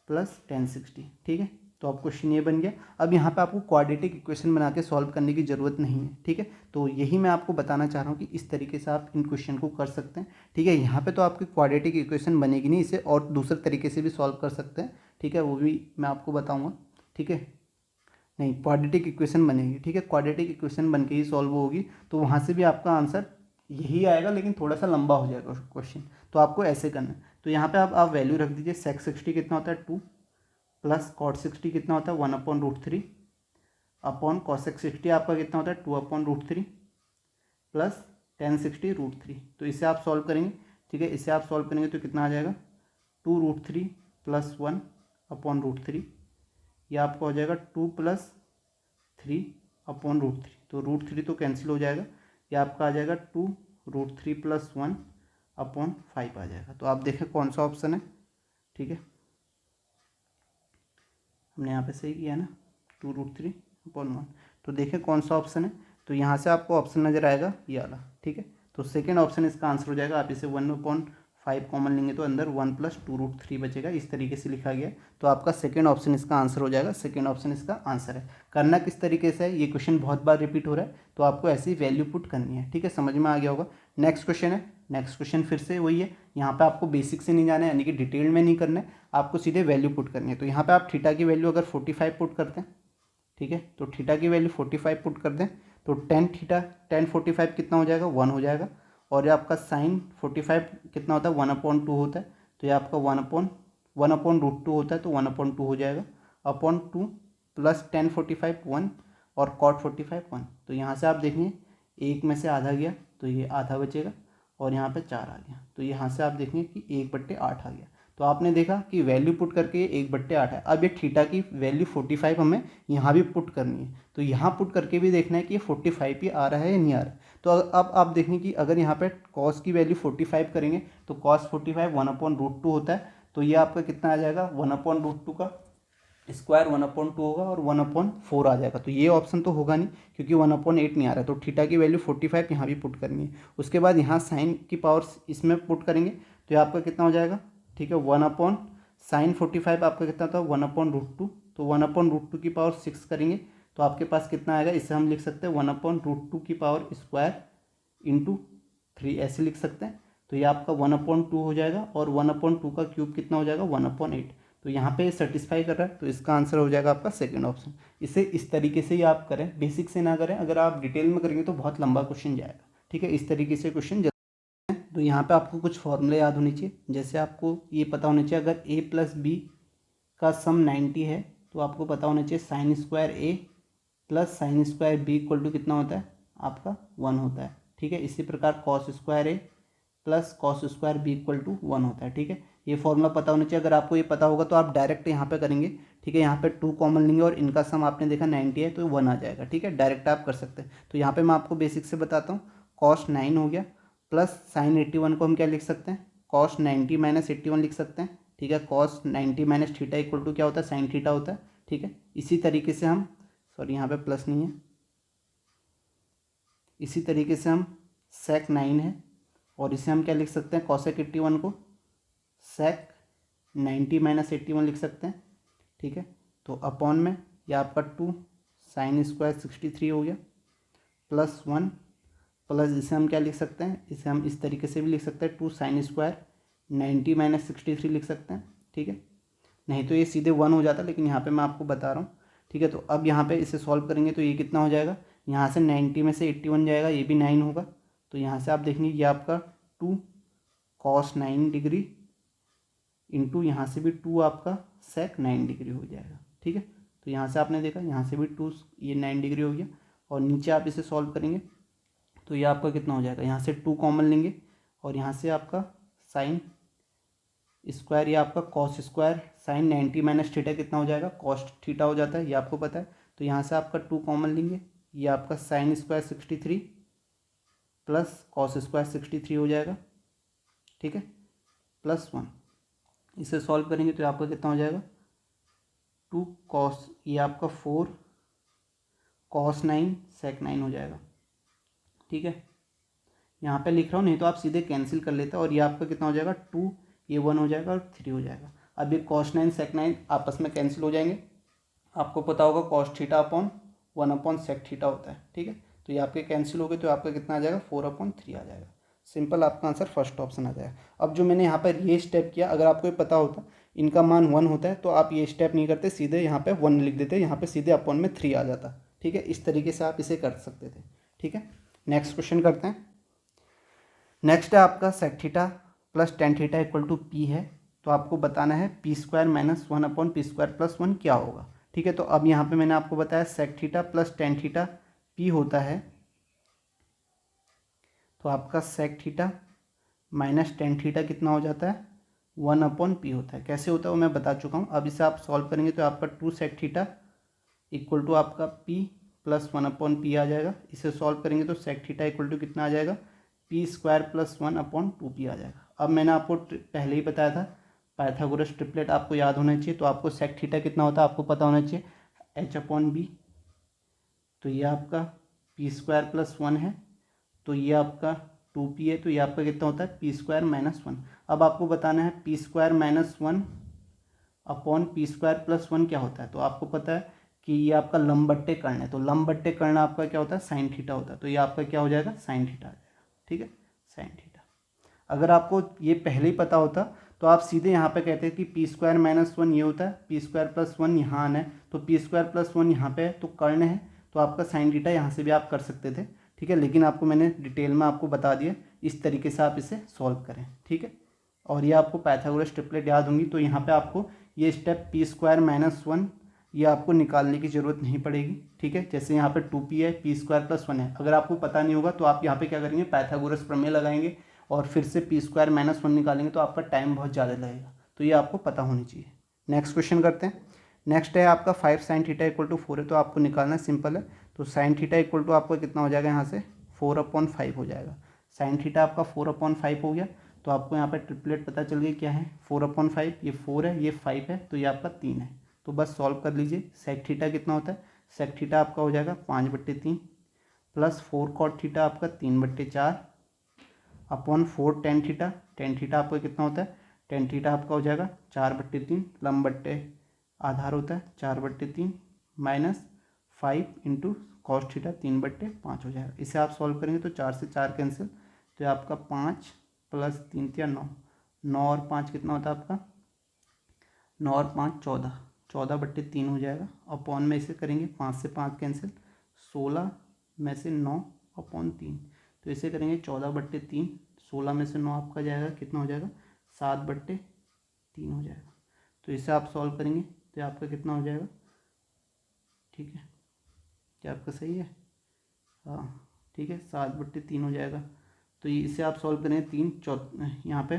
प्लस टेन 60। ठीक है, तो अब क्वेश्चन ये बन गया। अब यहाँ पे आपको क्वाड्रेटिक इक्वेशन बना के सॉल्व करने की ज़रूरत नहीं है। ठीक है, तो यही मैं आपको बताना चाह रहा हूँ कि इस तरीके से आप इन क्वेश्चन को कर सकते हैं। ठीक है, यहाँ पे तो आपकी क्वाड्रेटिक इक्वेशन बनेगी नहीं, इसे और दूसरे तरीके से भी सॉल्व कर सकते हैं। ठीक है, वो भी मैं आपको बताऊँगा। ठीक है, नहीं, क्वाड्रेटिक इक्वेशन बनेगी। ठीक है, क्वाड्रेटिक इक्वेशन बन के ही सॉल्व होगी, तो वहाँ से भी आपका आंसर यही आएगा, लेकिन थोड़ा सा लंबा हो जाएगा क्वेश्चन। तो आपको ऐसे करना है, तो यहाँ पे आप वैल्यू रख दीजिए, सेक 60 कितना होता है 2, प्लस कॉट 60 कितना होता है 1/√3, अपॉन कॉसेक 60 आपका कितना होता है 2/√3, प्लस टेन 60 √3। तो इसे आप सॉल्व करेंगे। ठीक है, इसे आप सॉल्व करेंगे तो कितना आ जाएगा 2√3 + 1/√3, यह आपका हो जाएगा 2 + 3/√3, तो √3 तो कैंसिल हो जाएगा, यह आपका आ जाएगा 2√3 + 1 अपॉन 5 आ जाएगा। तो आप देखें कौन सा ऑप्शन है, ठीक है, हमने यहाँ पे सही किया ना, 2√3/1। तो देखें कौन सा ऑप्शन है। तो यहाँ से आपको ऑप्शन नज़र आएगा ये वाला, ठीक है। तो सेकेंड ऑप्शन इसका आंसर हो जाएगा। आप इसे 1/5 कॉमन लेंगे तो अंदर 1 + 2√3 बचेगा, इस तरीके से लिखा गया। तो आपका सेकेंड ऑप्शन इसका आंसर हो जाएगा। सेकेंड ऑप्शन इसका आंसर है। करना किस तरीके से है, ये क्वेश्चन बहुत बार रिपीट हो रहा है, तो आपको ऐसी वैल्यू पुट करनी है, ठीक है, समझ में आ गया होगा। नेक्स्ट क्वेश्चन है। नेक्स्ट क्वेश्चन फिर से वही है, यहाँ पे आपको बेसिक से नहीं जाना है, यानी कि डिटेल में नहीं करना है, आपको सीधे वैल्यू पुट करनी है। तो यहाँ पे आप थीटा की वैल्यू अगर 45 पुट करते हैं, ठीक है, तो थीटा की वैल्यू 45 पुट कर दें तो टेन थीटा 10/45 कितना हो जाएगा, 1 हो जाएगा। और ये आपका साइन 45 कितना होता है, 1/2 होता है। तो ये आपका 1/√2 होता है, तो 1/2 हो जाएगा। अपॉन 2 प्लस 10/45 1 और कॉट 45 1। तो यहाँ से आप देखेंगे एक में से आधा गया तो ये आधा बचेगा, और यहाँ पे 4 आ गया। तो यहाँ से आप देखेंगे कि 1/8 आ गया। तो आपने देखा कि वैल्यू पुट करके 1/8 है। अब ये थीटा की वैल्यू 45 हमें यहाँ भी पुट करनी है। तो यहाँ पुट करके भी देखना है कि ये 45 ही आ रहा है या नहीं आ रहा है। तो अब आप देखें कि अगर यहाँ पे कॉस की वैल्यू 45 करेंगे तो कॉस 45 1/√2 होता है। तो ये आपका कितना आ जाएगा, 1/√2 का स्क्वायर 1/2 होगा और 1/4 आ जाएगा। तो ये ऑप्शन तो होगा नहीं, क्योंकि 1/8 नहीं आ रहा है। तो थीटा की वैल्यू 45 यहाँ भी पुट करनी है। उसके बाद यहाँ साइन की पावर इसमें पुट करेंगे तो ये आपका कितना हो जाएगा, ठीक है, 1/sin45 आपका कितना था, 1/√2। तो 1/√2 की पावर 6 करेंगे तो आपके पास कितना आएगा, इसे हम लिख सकते हैं 1/√2 की पावर स्क्वायर इंटू 3, ऐसे लिख सकते हैं। तो ये आपका 1/2 हो जाएगा, और 1/2 का क्यूब कितना हो जाएगा, 1/8। तो यहाँ पे सेटिस्फाई कर रहा है, तो इसका आंसर हो जाएगा आपका सेकंड ऑप्शन। इसे इस तरीके से ही आप करें, बेसिक से ना करें। अगर आप डिटेल में करेंगे तो बहुत लंबा क्वेश्चन जाएगा, ठीक है। इस तरीके से क्वेश्चन, तो यहाँ पे आपको कुछ फॉर्मूले याद होने चाहिए। जैसे आपको ये पता होना चाहिए, अगर a + b का सम 90 है तो आपको पता होना चाहिए sin² a + sin² b = कितना होता है, आपका 1 होता है, ठीक है। इसी प्रकार cos² a + cos² b = 1 होता है, ठीक है। ये फॉर्मूला पता होना चाहिए। अगर आपको ये पता होगा तो आप डायरेक्ट यहाँ पे करेंगे, ठीक है। यहाँ पे 2 कॉमन लेंगे और इनका सम आपने देखा 90 है तो 1 आ जाएगा, ठीक है। डायरेक्ट आप कर सकते हैं। तो यहाँ पे मैं आपको बेसिक से बताता हूँ। cos 9 हो गया प्लस साइन 81 को हम क्या लिख सकते हैं, cos 90 - 81 लिख सकते हैं, ठीक है। cos 90 - थीटा = क्या होता है, साइन थीटा होता है, ठीक है। इसी तरीके से हम, सॉरी यहाँ पे प्लस नहीं है, इसी तरीके से हम sec 9 है और इसे हम क्या लिख सकते हैं, cosec 81 को sec 90 - 81 लिख सकते हैं, ठीक है। तो अपॉन में यह आपका 2 sin² 63 हो गया प्लस 1 प्लस इसे हम क्या लिख सकते हैं, इसे हम इस तरीके से भी लिख सकते हैं, 2 sin² 90 - 63 लिख सकते हैं, ठीक है। नहीं तो ये सीधे 1 हो जाता, लेकिन यहाँ पे मैं आपको बता रहा हूँ, ठीक है। तो अब यहाँ पे इसे सॉल्व करेंगे तो ये कितना हो जाएगा, यहाँ से 90 में से 81 जाएगा, ये भी 9 होगा। तो यहाँ से आप देखेंगे ये आपका 2 cos 9 डिग्री इंटू यहाँ से भी 2 आपका sec 9 डिग्री हो जाएगा, ठीक है। तो यहाँ से आपने देखा, यहाँ से भी 2 ये 9 डिग्री हो गया, और नीचे आप इसे सॉल्व करेंगे तो ये आपका कितना हो जाएगा, यहाँ से 2 कॉमन लेंगे और यहाँ से आपका साइन स्क्वायर, ये आपका cos² sin 90 - थीटा कितना हो जाएगा, cos थीटा हो जाता है, ये आपको पता है। तो यहाँ से आपका 2 कॉमन लेंगे, ये आपका sin² 63 प्लस cos² 63 हो जाएगा, ठीक है, प्लस 1। इसे सॉल्व करेंगे तो आपका कितना हो जाएगा, 2 cos, ये आपका 4 cos 9 sec 9 हो जाएगा, ठीक है। यहाँ पे लिख रहा हूँ, नहीं तो आप सीधे कैंसिल कर लेते हैं, और ये आपका कितना हो जाएगा, 2, ये 1 हो जाएगा और 3 हो जाएगा। अब ये cos 9 sec 9 आपस में कैंसिल हो जाएंगे। आपको पता होगा cos theta upon 1/sec theta होता है, ठीक है। तो ये आपके कैंसिल हो गए तो आपका कितना आ जाएगा, 4/3 आ जाएगा। सिंपल, आपका आंसर फर्स्ट ऑप्शन आ जाएगा। अब जो मैंने यहाँ पर ये स्टेप किया, अगर आपको ये पता होता इनका मान 1 होता है तो आप ये स्टेप नहीं करते, सीधे यहाँ पे 1 लिख देते, यहाँ पे सीधे अपॉन में 3 आ जाता, ठीक है। इस तरीके से आप इसे कर सकते थे, ठीक है। नेक्स्ट क्वेश्चन करते हैं। नेक्स्ट है आपका sec theta + tan theta = p है। तो आपको बताना है p² - 1/p² + 1 क्या होगा, ठीक है। तो अब यहाँ पे मैंने आपको बताया sec theta + tan theta p होता है, तो आपका sec थीटा - tan थीटा कितना हो जाता है, 1/p होता है। कैसे होता है वो मैं बता चुका हूँ। अब इसे आप सॉल्व करेंगे तो आपका 2 sec थीटा = आपका p + 1/p आ जाएगा। इसे सॉल्व करेंगे तो sec थीटा = कितना आ जाएगा, p p² + 1/2p आ जाएगा। अब मैंने आपको पहले ही बताया था पाइथागोरस ट्रिपलेट आपको याद होना चाहिए, तो आपको सेक थीटा कितना होता है आपको पता होना चाहिए, h/b। तो ये आपका p² + 1 है, तो ये आपका 2p है, तो ये आपका कितना होता है p² - 1। अब आपको बताना है p² - 1/p² + 1 क्या होता है। तो आपको पता है कि ये आपका लंब बट्टे कर्ण है, तो लंब बट्टे कर्ण आपका क्या होता है साइन थीटा होता है, तो ये आपका क्या हो जाएगा साइन थीटा आ जाएगा। ठीक है, साइन थीटा। अगर आपको ये पहले ही पता होता तो आप सीधे यहाँ पे कहते हैं कि p² - 1 ये होता है, p² + 1 यहाँ आना है, तो p² + 1 यहाँ पे है तो कर्ण है, तो आपका साइन थीटा यहाँ से भी आप कर सकते थे। ठीक है, लेकिन आपको मैंने डिटेल में आपको बता दिया, इस तरीके से आप इसे सॉल्व करें। ठीक है, और ये आपको पाइथागोरस ट्रिपलेट याद होंगी, तो यहाँ पे आपको ये स्टेप p² - 1 ये आपको निकालने की ज़रूरत नहीं पड़ेगी। ठीक है, जैसे यहाँ पे 2p है, p² + 1 है, अगर आपको पता नहीं होगा तो आप यहाँ पे क्या करेंगे, पाइथागोरस प्रमेय लगाएंगे और फिर से p² - 1 निकालेंगे, तो आपका टाइम बहुत ज़्यादा लगेगा, तो ये आपको पता होनी चाहिए। नेक्स्ट क्वेश्चन करते हैं। नेक्स्ट है आपका 5 sin θ = 4 है, तो आपको निकालना सिंपल है। तो sin θ = आपको कितना हो जाएगा, यहाँ से 4/5 हो जाएगा। sin θ आपका 4/5 हो गया, तो आपको यहाँ पर ट्रिपलेट पता चल गई क्या है, 4/5, ये 4 है, ये 5 है, तो ये आपका 3 है। तो बस सॉल्व कर लीजिए। sec θ कितना होता है, sec θ आपका हो जाएगा 5/3 + 4 cot θ आपका 3/4 अपॉन 4 tan θ। tan θ आपका कितना होता है, tan θ आपका हो जाएगा 4/3, लंब बट्टे आधार होता है 4/3 - 5 × cos θ 3/5 हो जाएगा। इसे आप सॉल्व करेंगे तो 4 से 4 कैंसिल, तो आपका 5 + 3 × 9, 9 और 5 कितना होता है आपका, 9 और 5 14, 14/3 हो जाएगा। अपॉन में इसे करेंगे 5 से 5 कैंसिल, 16 में से 9/3, तो इसे करेंगे 14/3, 16 में से 9 आपका जाएगा कितना हो जाएगा 7/3 हो जाएगा। तो इसे आप सॉल्व करेंगे तो आपका कितना हो जाएगा, ठीक है, क्या आपका सही है, हाँ ठीक है, 7/3 हो जाएगा। तो ये इसे आप सॉल्व करेंगे, 3 यहाँ पे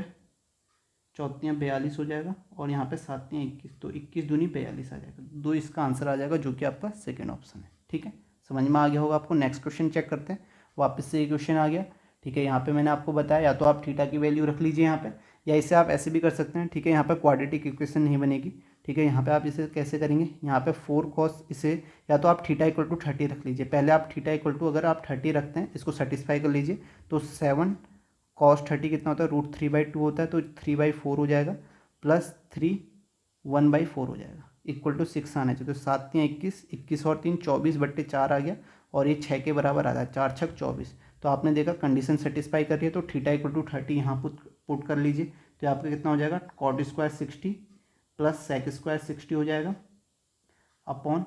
4 42 हो जाएगा और यहाँ पे 7 21, तो 21 दूनी 42 आ जाएगा। 2 इसका आंसर आ जाएगा, जो कि आपका सेकेंड ऑप्शन है। ठीक है, समझ में आ गया होगा आपको। नेक्स्ट क्वेश्चन चेक करते हैं। वापस से ये क्वेश्चन आ गया। ठीक है, यहाँ पे मैंने आपको बताया या तो आप थीटा की वैल्यू रख लीजिए यहाँ पे, या इसे आप ऐसे भी कर सकते हैं। ठीक है, यहाँ पे क्वाड्रेटिक इक्वेशन नहीं बनेगी। ठीक है, यहाँ पे आप इसे कैसे करेंगे, यहाँ पे 4 cos, इसे या तो आप θ = 30 रख लीजिए। पहले आप θ = अगर आप 30 रखते हैं, इसको सेटिस्फाई कर लीजिए, तो 7 cos 30 कितना होता है, √3/2 होता है, तो 3/4 हो जाएगा, प्लस 3 1/4 हो जाएगा, इक्वल टू 6 आना चाहिए। तो 7 × 21, 21 और 3 24/4 आ गया, और ये 6 के बराबर आ रहा है, 4 × 6 24। तो आपने देखा कंडीशन सेटिस्फाई कर रही है, तो θ = 30 यहाँ पुट कर लीजिए, तो आपका कितना हो जाएगा, cot² 60 + sec² 60 हो जाएगा, अपॉन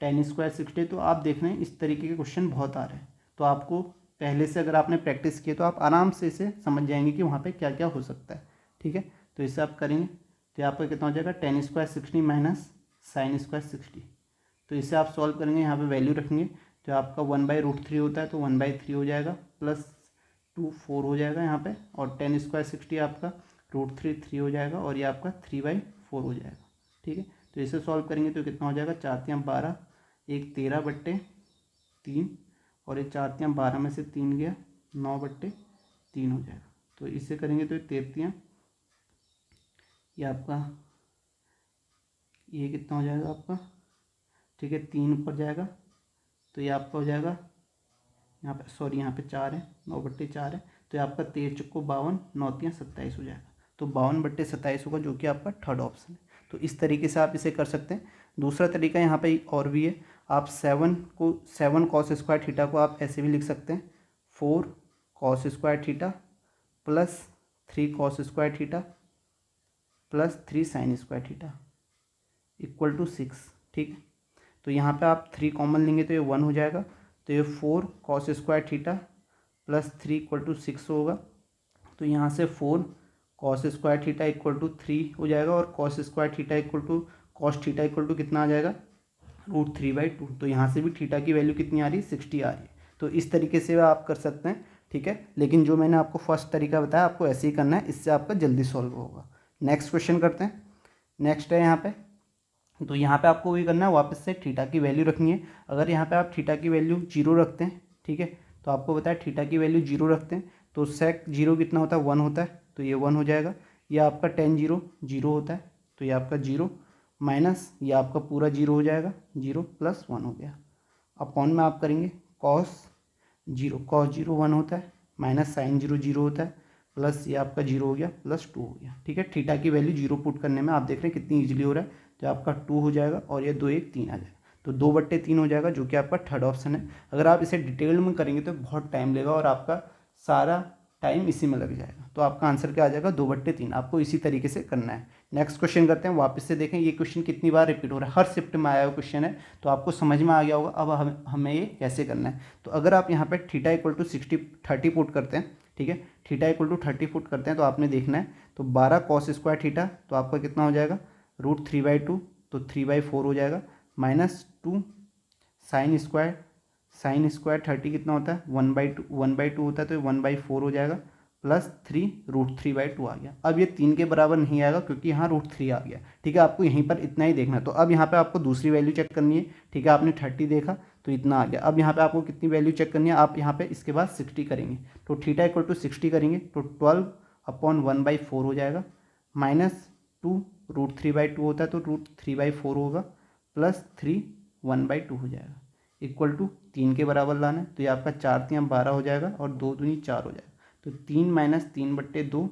tan² 60। तो आप देख रहे हैं इस तरीके के क्वेश्चन बहुत आ रहे हैं, तो आपको पहले से अगर आपने प्रैक्टिस की तो आप आराम से इसे समझ जाएंगे कि वहाँ पे क्या क्या हो सकता है। ठीक है, तो इसे आप करेंगे तो आपका कितना हो जाएगा, tan² 60 - sin² 60। तो इसे आप सॉल्व करेंगे, यहाँ पे वैल्यू रखेंगे, तो आपका 1/√3 होता है, तो 1/3 हो जाएगा, प्लस 2 4 हो जाएगा यहाँ पे, और tan² 60 आपका √3 3 हो जाएगा, और ये आपका 3/4 हो जाएगा। ठीक है, तो इसे सॉल्व करेंगे तो कितना हो जाएगा, 4 × 12, एक 13/3, और ये 4 × 12 में से 3 गया, 9/3 हो जाएगा। तो इसे करेंगे तो 13, ये आपका ये कितना हो जाएगा आपका, ठीक है, 3 ऊपर जाएगा, तो ये आपका हो जाएगा, यहाँ पे सॉरी यहाँ पे 4 है, 9/4 है, तो ये आपका 13 × 52, 9 × 27 हो जाएगा। तो 52/27 होगा, जो कि आपका थर्ड ऑप्शन है। तो इस तरीके से आप इसे कर सकते हैं। दूसरा तरीका यहाँ पे और भी है, आप 7 cos² θ को आप ऐसे भी लिख सकते हैं, 4 cos² θ + 3 cos² θ + 3 sin² θ equal to 6। ठीक है, तो यहाँ पे आप 3 कॉमन लेंगे तो ये 1 हो जाएगा, तो ये 4 cos² θ + 3 = 6 होगा। तो यहाँ से 4 cos² θ = 3 हो जाएगा, और cos² θ cos θ कितना आ जाएगा, √3/2। तो यहाँ से भी थीटा की वैल्यू कितनी आ रही है, 60 आ रही है। तो इस तरीके से आप कर सकते हैं। ठीक है, लेकिन जो मैंने आपको फर्स्ट तरीका बताया आपको ऐसे ही करना है, इससे आपका जल्दी सॉल्व होगा। नेक्स्ट क्वेश्चन करते हैं। नेक्स्ट है यहाँ पे, तो यहाँ पे आपको वही करना है, वापस से थीटा की वैल्यू रखनी है। अगर यहाँ पे आप थीटा की वैल्यू 0 रखते हैं, ठीक है, तो आपको बताया थीटा की वैल्यू 0 रखते हैं, तो सेक जीरो कितना होता है, 1 होता है, तो ये 1 हो जाएगा। ये आपका टेन जीरो जीरो होता है, तो ये आपका जीरो माइनस ये आपका पूरा जीरो हो जाएगा, जीरो प्लस 1 हो गया। अपॉन में आप करेंगे कॉस जीरो 1 होता है, माइनस साइन जीरो जीरो होता है, प्लस ये आपका जीरो हो गया, प्लस 2 हो गया। ठीक है, थीटा की वैल्यू जीरो पुट करने में आप देख रहे हैं कितनी ईजिली हो रहा है। तो आपका 2 हो जाएगा और ये 2 1 3 आ जाएगा, तो 2/3 हो जाएगा, जो कि आपका थर्ड ऑप्शन है। अगर आप इसे डिटेल में करेंगे तो बहुत टाइम लेगा और आपका सारा टाइम इसी में लग जाएगा। तो आपका आंसर क्या आ जाएगा, 2/3। आपको इसी तरीके से करना है। नेक्स्ट क्वेश्चन करते हैं, वापस से देखें ये क्वेश्चन कितनी बार रिपीट हो रहा है, हर शिफ्ट में आया हुआ क्वेश्चन है, तो आपको समझ में आ गया होगा अब हमें ये कैसे करना है। तो अगर आप यहाँ पे थीटा इक्वल टू 30 पुट करते हैं, ठीक है, थीटा इक्वल टू 30 पुट करते हैं, तो आपने देखना है तो 12 कॉस स्क्वायर थीटा, तो आपका कितना हो जाएगा, √3/2, तो 3/4 हो जाएगा, माइनस 2 साइन स्क्वायर 30 कितना होता है, 1/2 होता है, तो 1/4 हो जाएगा, प्लस 3 √3/2 आ गया। अब ये 3 के बराबर नहीं आएगा क्योंकि यहाँ √3 आ गया। ठीक है, आपको यहीं पर इतना ही देखना है। तो अब यहाँ पे आपको दूसरी वैल्यू चेक करनी है। ठीक है, आपने 30 देखा तो इतना आ गया। अब यहाँ पे आपको कितनी वैल्यू चेक करनी है, आप यहाँ पे इसके बाद 60 करेंगे, तो थीटा इक्वल टू 60 करेंगे तो 12/1/4 हो जाएगा, माइनस 2 √3/2 होता है, तो √3/4 होगा, प्लस 3 1/2 हो जाएगा, इक्वल टू 3 के बराबर लाना है। तो ये आपका 4 3 12 हो जाएगा और 2 दूनी 4 हो जाएगा, तो 3 माइनस 3/2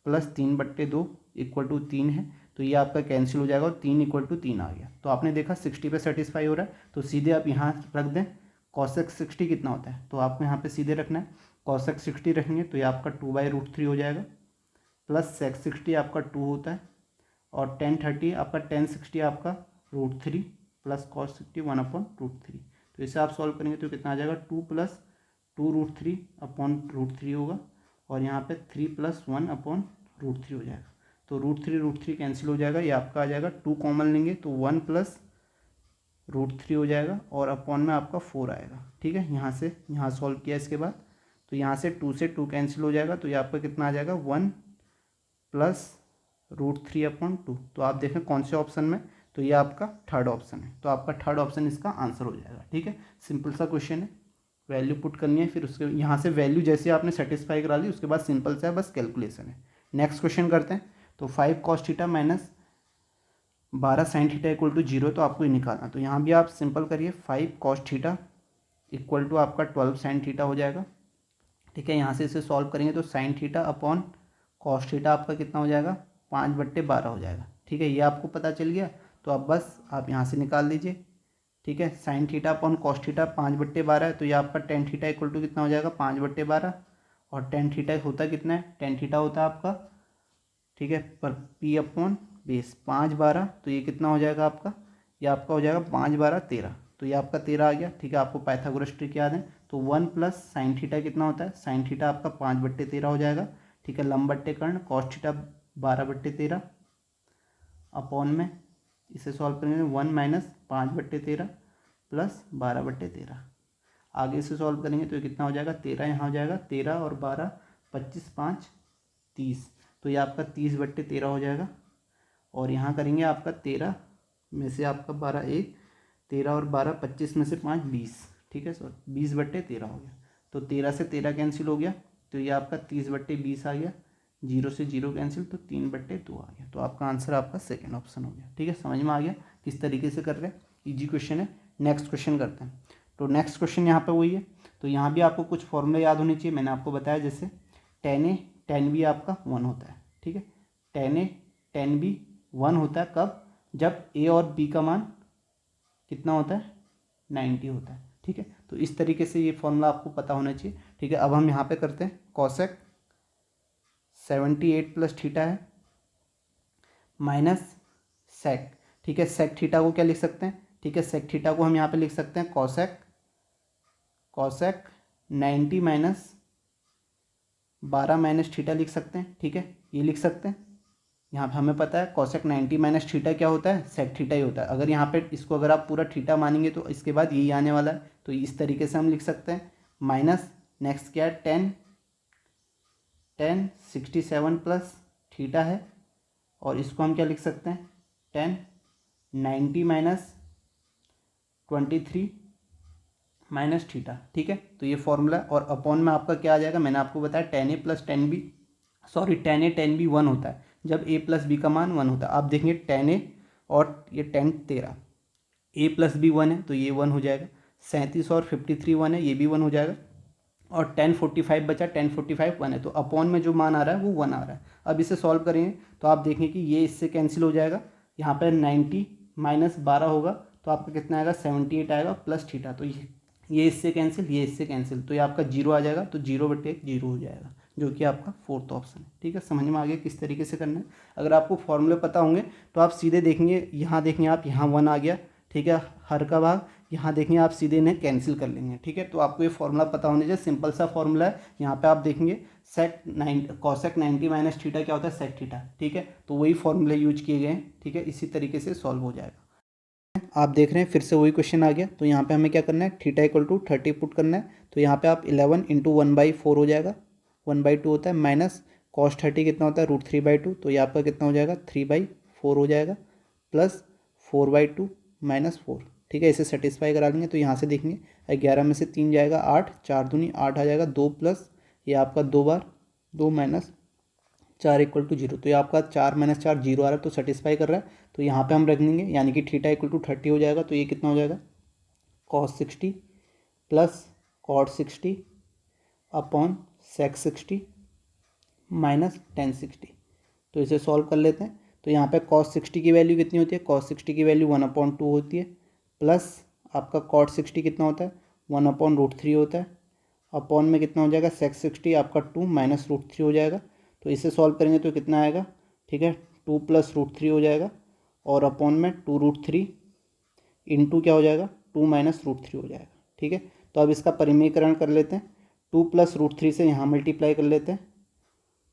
प्लस 3/2 इक्वल टू 3 है, तो ये आपका कैंसिल हो जाएगा और 3 इक्वल टू 3 आ गया। तो आपने देखा 60 पे सेटिस्फाई हो रहा है, तो सीधे आप यहाँ रख दें कॉसेक 60 कितना होता है, तो आपको यहाँ पे सीधे रखना है कॉसेक 60 रखेंगे, तो ये आपका 2/√3 हो जाएगा, प्लस सेक 60 आपका 2 होता है, और tan 60 आपका √3 प्लस कॉस 60 1/√3। तो इसे आप सॉल्व करेंगे तो कितना आ जाएगा, 2 + 2√3/√3 होगा, और यहाँ पे 3 + 1/√3 हो जाएगा। तो √3 कैंसिल हो जाएगा, ये आपका आ जाएगा 2 कॉमन लेंगे तो 1 + √3 हो जाएगा, और अपॉन में आपका 4 आएगा। ठीक है, यहाँ से यहाँ सॉल्व किया इसके बाद, तो यहाँ से 2 से 2 कैंसिल हो जाएगा, तो ये आपका कितना आ जाएगा, 1 + √3/2। तो आप देखें कौन से ऑप्शन में, तो ये आपका थर्ड ऑप्शन है, तो आपका थर्ड ऑप्शन इसका आंसर हो जाएगा। ठीक है, सिंपल सा क्वेश्चन है, वैल्यू पुट करनी है, फिर उसके यहाँ से वैल्यू जैसे आपने सेटिस्फाई करा ली उसके बाद सिंपल सा है, बस कैलकुलेशन है। नेक्स्ट क्वेश्चन करते हैं, तो 5 cos theta minus 12 sin theta equal to 0, तो आपको ये निकालना। तो यहाँ भी आप सिंपल करिए, 5 cos थीटा इक्वल टू आपका 12 sin थीटा हो जाएगा। ठीक है, यहाँ से इसे सॉल्व करेंगे तो sin theta upon cos theta आपका कितना हो जाएगा, 5/12 हो जाएगा। ठीक है, ये आपको पता चल गया, तो अब बस आप यहाँ से निकाल लीजिए। ठीक है, sin theta upon cos theta 5/12 है, तो ये आपका tan थीटा इक्वल टू कितना हो जाएगा, 5/12, और tan थीटा होता कितना है, tan थीटा होता है आपका, ठीक है, पर P/बेस 5/12, तो ये कितना हो जाएगा आपका, ये आपका हो जाएगा 5/12 13, तो ये आपका 13 आ गया। ठीक है, आपको पाइथागोरस ट्रिक याद है, तो 1 + sin थीटा कितना होता है, sin थीटा आपका 5/13 हो जाएगा। ठीक है, लंब बट्टे कर्ण cos थीटा 12/13, अपॉन में इसे सॉल्व करेंगे 1 - 5/13 प्लस 12/13, आगे से सॉल्व करेंगे तो ये कितना हो जाएगा, 13 यहाँ हो जाएगा, 13 और 12 25 5 30, तो ये आपका 30/13 हो जाएगा। और यहाँ करेंगे आपका 13 में से आपका 12 1, 13 और 12 25 में से 5 20, ठीक है सर, 20/13 हो गया। तो 13 से 13 कैंसिल हो गया, तो ये आपका 30/20 आ गया, 0 से 0 कैंसिल, तो 3/2 आ गया। तो आपका आंसर आपका सेकेंड ऑप्शन हो गया। ठीक है, समझ में आ गया किस तरीके से कर रहे हैं, ईजी क्वेश्चन है। नेक्स्ट क्वेश्चन करते हैं, तो नेक्स्ट क्वेश्चन यहाँ पे वही है, तो यहाँ भी आपको कुछ फॉर्मूले याद होने चाहिए। मैंने आपको बताया जैसे tan A tan B आपका 1 होता है। ठीक है, tan A tan B 1 होता है कब, जब A और B का मान कितना होता है, 90 होता है। ठीक है, तो इस तरीके से ये फॉर्मूला आपको पता होना चाहिए। ठीक है, अब हम यहाँ पे करते हैं कॉसेक 78 + थीटा है माइनस सेक। ठीक है, सेक थीटा को क्या लिख सकते हैं, ठीक है, सेक थीटा को हम यहाँ पे लिख सकते हैं कॉसेक 90 - 12 - थीटा लिख सकते हैं। ठीक है, ये लिख सकते हैं। यहाँ पे हमें पता है कॉसेक 90 - थीटा क्या होता है, सेक थीटा ही होता है। अगर यहाँ पे इसको अगर आप पूरा थीटा मानेंगे तो इसके बाद यही आने वाला है, तो इस तरीके से हम लिख सकते हैं। माइनस नेक्स्ट क्या है, tan 67 प्लस थीटा है, और इसको हम क्या लिख सकते हैं, tan 90 - 23 माइनस थीटा, ठीक है। तो ये फॉर्मूला है, और अपॉन में आपका क्या आ जाएगा, मैंने आपको बताया tan a plus tan b, sorry tan a tan b 1 होता है जब a प्लस b का मान 1 होता है। आप देखेंगे tan a और ये tan 13, a प्लस b 1 है तो ये 1 हो जाएगा, 37 और 53 1 है, ये भी 1 हो जाएगा, और 1045 बचा, 1045 1 है, तो अपॉन में जो मान आ रहा है वो 1 आ रहा है। अब इसे सॉल्व करेंगे तो आप देखेंगे कि ये इससे कैंसिल हो जाएगा, यहाँ पर 90 माइनस 12 होगा तो आपका कितना आएगा 78 आएगा प्लस थीटा, तो ये इससे कैंसिल, ये इससे कैंसिल, तो ये आपका जीरो आ जाएगा, तो 0/1 हो जाएगा, जो कि आपका फोर्थ ऑप्शन है, ठीक है। समझ में आ गया किस तरीके से करना है। अगर आपको फॉर्मूले पता होंगे तो आप सीधे देखेंगे, यहाँ देखेंगे आप, यहाँ 1 आ गया, ठीक है, हर का भाग, यहाँ देखेंगे आप सीधे इन्हें कैंसिल कर लेंगे, ठीक है। तो आपको ये फॉर्मूला पता होने चाहिए, सिंपल सा फॉर्मूला है। यहाँ पे आप देखेंगे कॉसेक 90 माइनस थीटा क्या होता है, सेक थीटा, ठीक है। तो वही फॉर्मूले यूज किए गए हैं, ठीक है, इसी तरीके से सॉल्व हो जाएगा। आप देख रहे हैं फिर से वही क्वेश्चन आ गया, तो यहाँ पे हमें क्या करना है, थीटा इक्वल टू 30 पुट करना है, तो यहाँ पे आप 11 इंटू 1/4 हो जाएगा, 1/2 होता है, माइनस कॉस 30 कितना होता है, √3/2, तो ये आपका कितना हो जाएगा 3/4 हो जाएगा, प्लस 4/2 माइनस 4, ठीक है। इसे सेटिस्फाई करा लेंगे तो यहाँ से देखेंगे 11 में से 3 जाएगा 8, 4 दूनी 8 आ जाएगा, 2 प्लस ये आपका 2 बार 2 माइनस 4 इक्वल टू 0, तो ये आपका 4 माइनस 4 0 आ रहा है, तो सेटिस्फाई कर रहा है, तो यहाँ पे हम रख देंगे, यानी कि थीटा इक्वल टू 30 हो जाएगा, तो ये कितना हो जाएगा cos 60 plus cot 60 upon sec 60 minus tan 60। तो इसे सॉल्व कर लेते हैं, तो यहाँ पे cos 60 की वैल्यू कितनी होती है, cos 60 की वैल्यू 1/2 होती है, प्लस आपका cot 60 कितना होता है 1/√3 होता है, अपॉन में कितना हो जाएगा sec 60 आपका 2 माइनस √3 हो जाएगा, तो इसे सॉल्व करेंगे तो कितना आएगा, ठीक है, 2 प्लस √3 हो जाएगा, और अपॉन में 2√3 इंटू क्या हो जाएगा 2 माइनस √3 हो जाएगा, ठीक है। तो अब इसका परिमेयकरण कर लेते हैं, 2 प्लस √3 से यहाँ मल्टीप्लाई कर लेते हैं,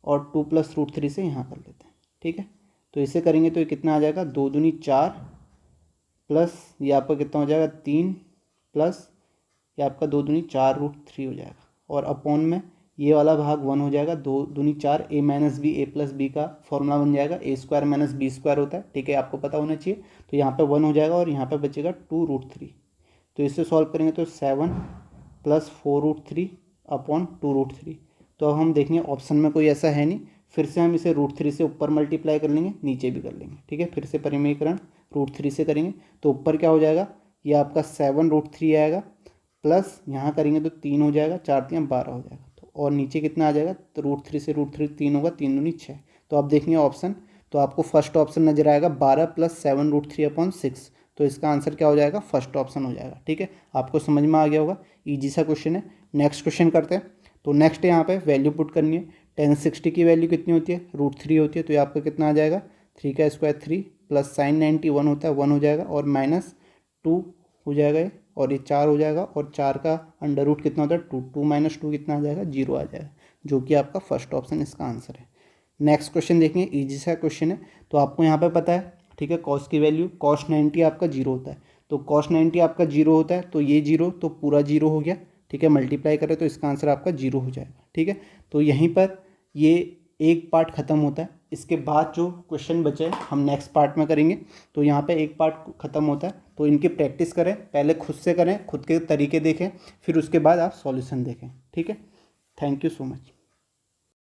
और 2 प्लस √3 से यहाँ कर लेते हैं, ठीक है। तो इसे करेंगे तो ये कितना आ जाएगा 2 दूनी 4, प्लस ये आपका कितना हो जाएगा 3, प्लस ये आपका 2 दूनी 4√3 हो जाएगा, और अपॉन में ये वाला भाग 1 हो जाएगा, 2 दूनी 4, a minus B, a plus B का फॉर्मूला बन जाएगा, a² माइनस b² होता है, ठीक है, आपको पता होना चाहिए। तो यहाँ पे 1 हो जाएगा, और यहाँ पे बचेगा 2√3, तो इसे सॉल्व करेंगे तो 7 प्लस 4√3 अपॉन 2√3। तो अब हम देखेंगे ऑप्शन में कोई ऐसा है नहीं, फिर से हम इसे √3 से ऊपर मल्टीप्लाई कर लेंगे, नीचे भी कर लेंगे, ठीक है। फिर से परिमेयकरण √3 से करेंगे तो ऊपर क्या हो जाएगा, ये आपका 7√3 आएगा, प्लस यहाँ करेंगे तो 3 हो जाएगा, 4 3 12 हो जाएगा, तो और नीचे कितना आ जाएगा, तो √3 से √3 3 होगा, 3 दूनी 6। तो आप देखेंगे ऑप्शन, तो आपको फर्स्ट ऑप्शन नजर आएगा 12 प्लस 7√3/6, तो इसका आंसर क्या हो जाएगा, फर्स्ट ऑप्शन हो जाएगा, ठीक है। आपको समझ में आ गया होगा, ईजी सा क्वेश्चन है। नेक्स्ट क्वेश्चन करते हैं, तो नेक्स्ट यहाँ पे वैल्यू पुट करनी है, tan 60 की वैल्यू कितनी होती है, √3 होती है, तो ये आपका कितना आ जाएगा 3 का स्क्वायर 3 प्लस sin 90 1 होता है 1 हो जाएगा, और माइनस 2 हो जाएगा ये, और ये 4 हो जाएगा, और 4 का अंडर रूट कितना होता है 2, 2 माइनस 2 कितना आ जाएगा 0 आ जाएगा, जो कि आपका फर्स्ट ऑप्शन इसका आंसर है। नेक्स्ट क्वेश्चन देखिए, इजी सा क्वेश्चन है, तो आपको यहाँ पे पता है, ठीक है, कॉस की वैल्यू cos 90 आपका 0 होता है, तो cos 90 आपका 0 होता है, तो ये 0 तो पूरा 0 हो गया, ठीक है, मल्टीप्लाई करें तो इसका आंसर आपका 0 हो जाएगा, ठीक है। तो यहीं पर ये एक पार्ट ख़त्म होता है, इसके बाद जो क्वेश्चन बचे हम नेक्स्ट पार्ट में करेंगे, तो यहाँ पे एक पार्ट ख़त्म होता है, तो इनकी प्रैक्टिस करें, पहले खुद से करें, खुद के तरीके देखें, फिर उसके बाद आप सॉल्यूशन देखें, ठीक है। Thank you so much.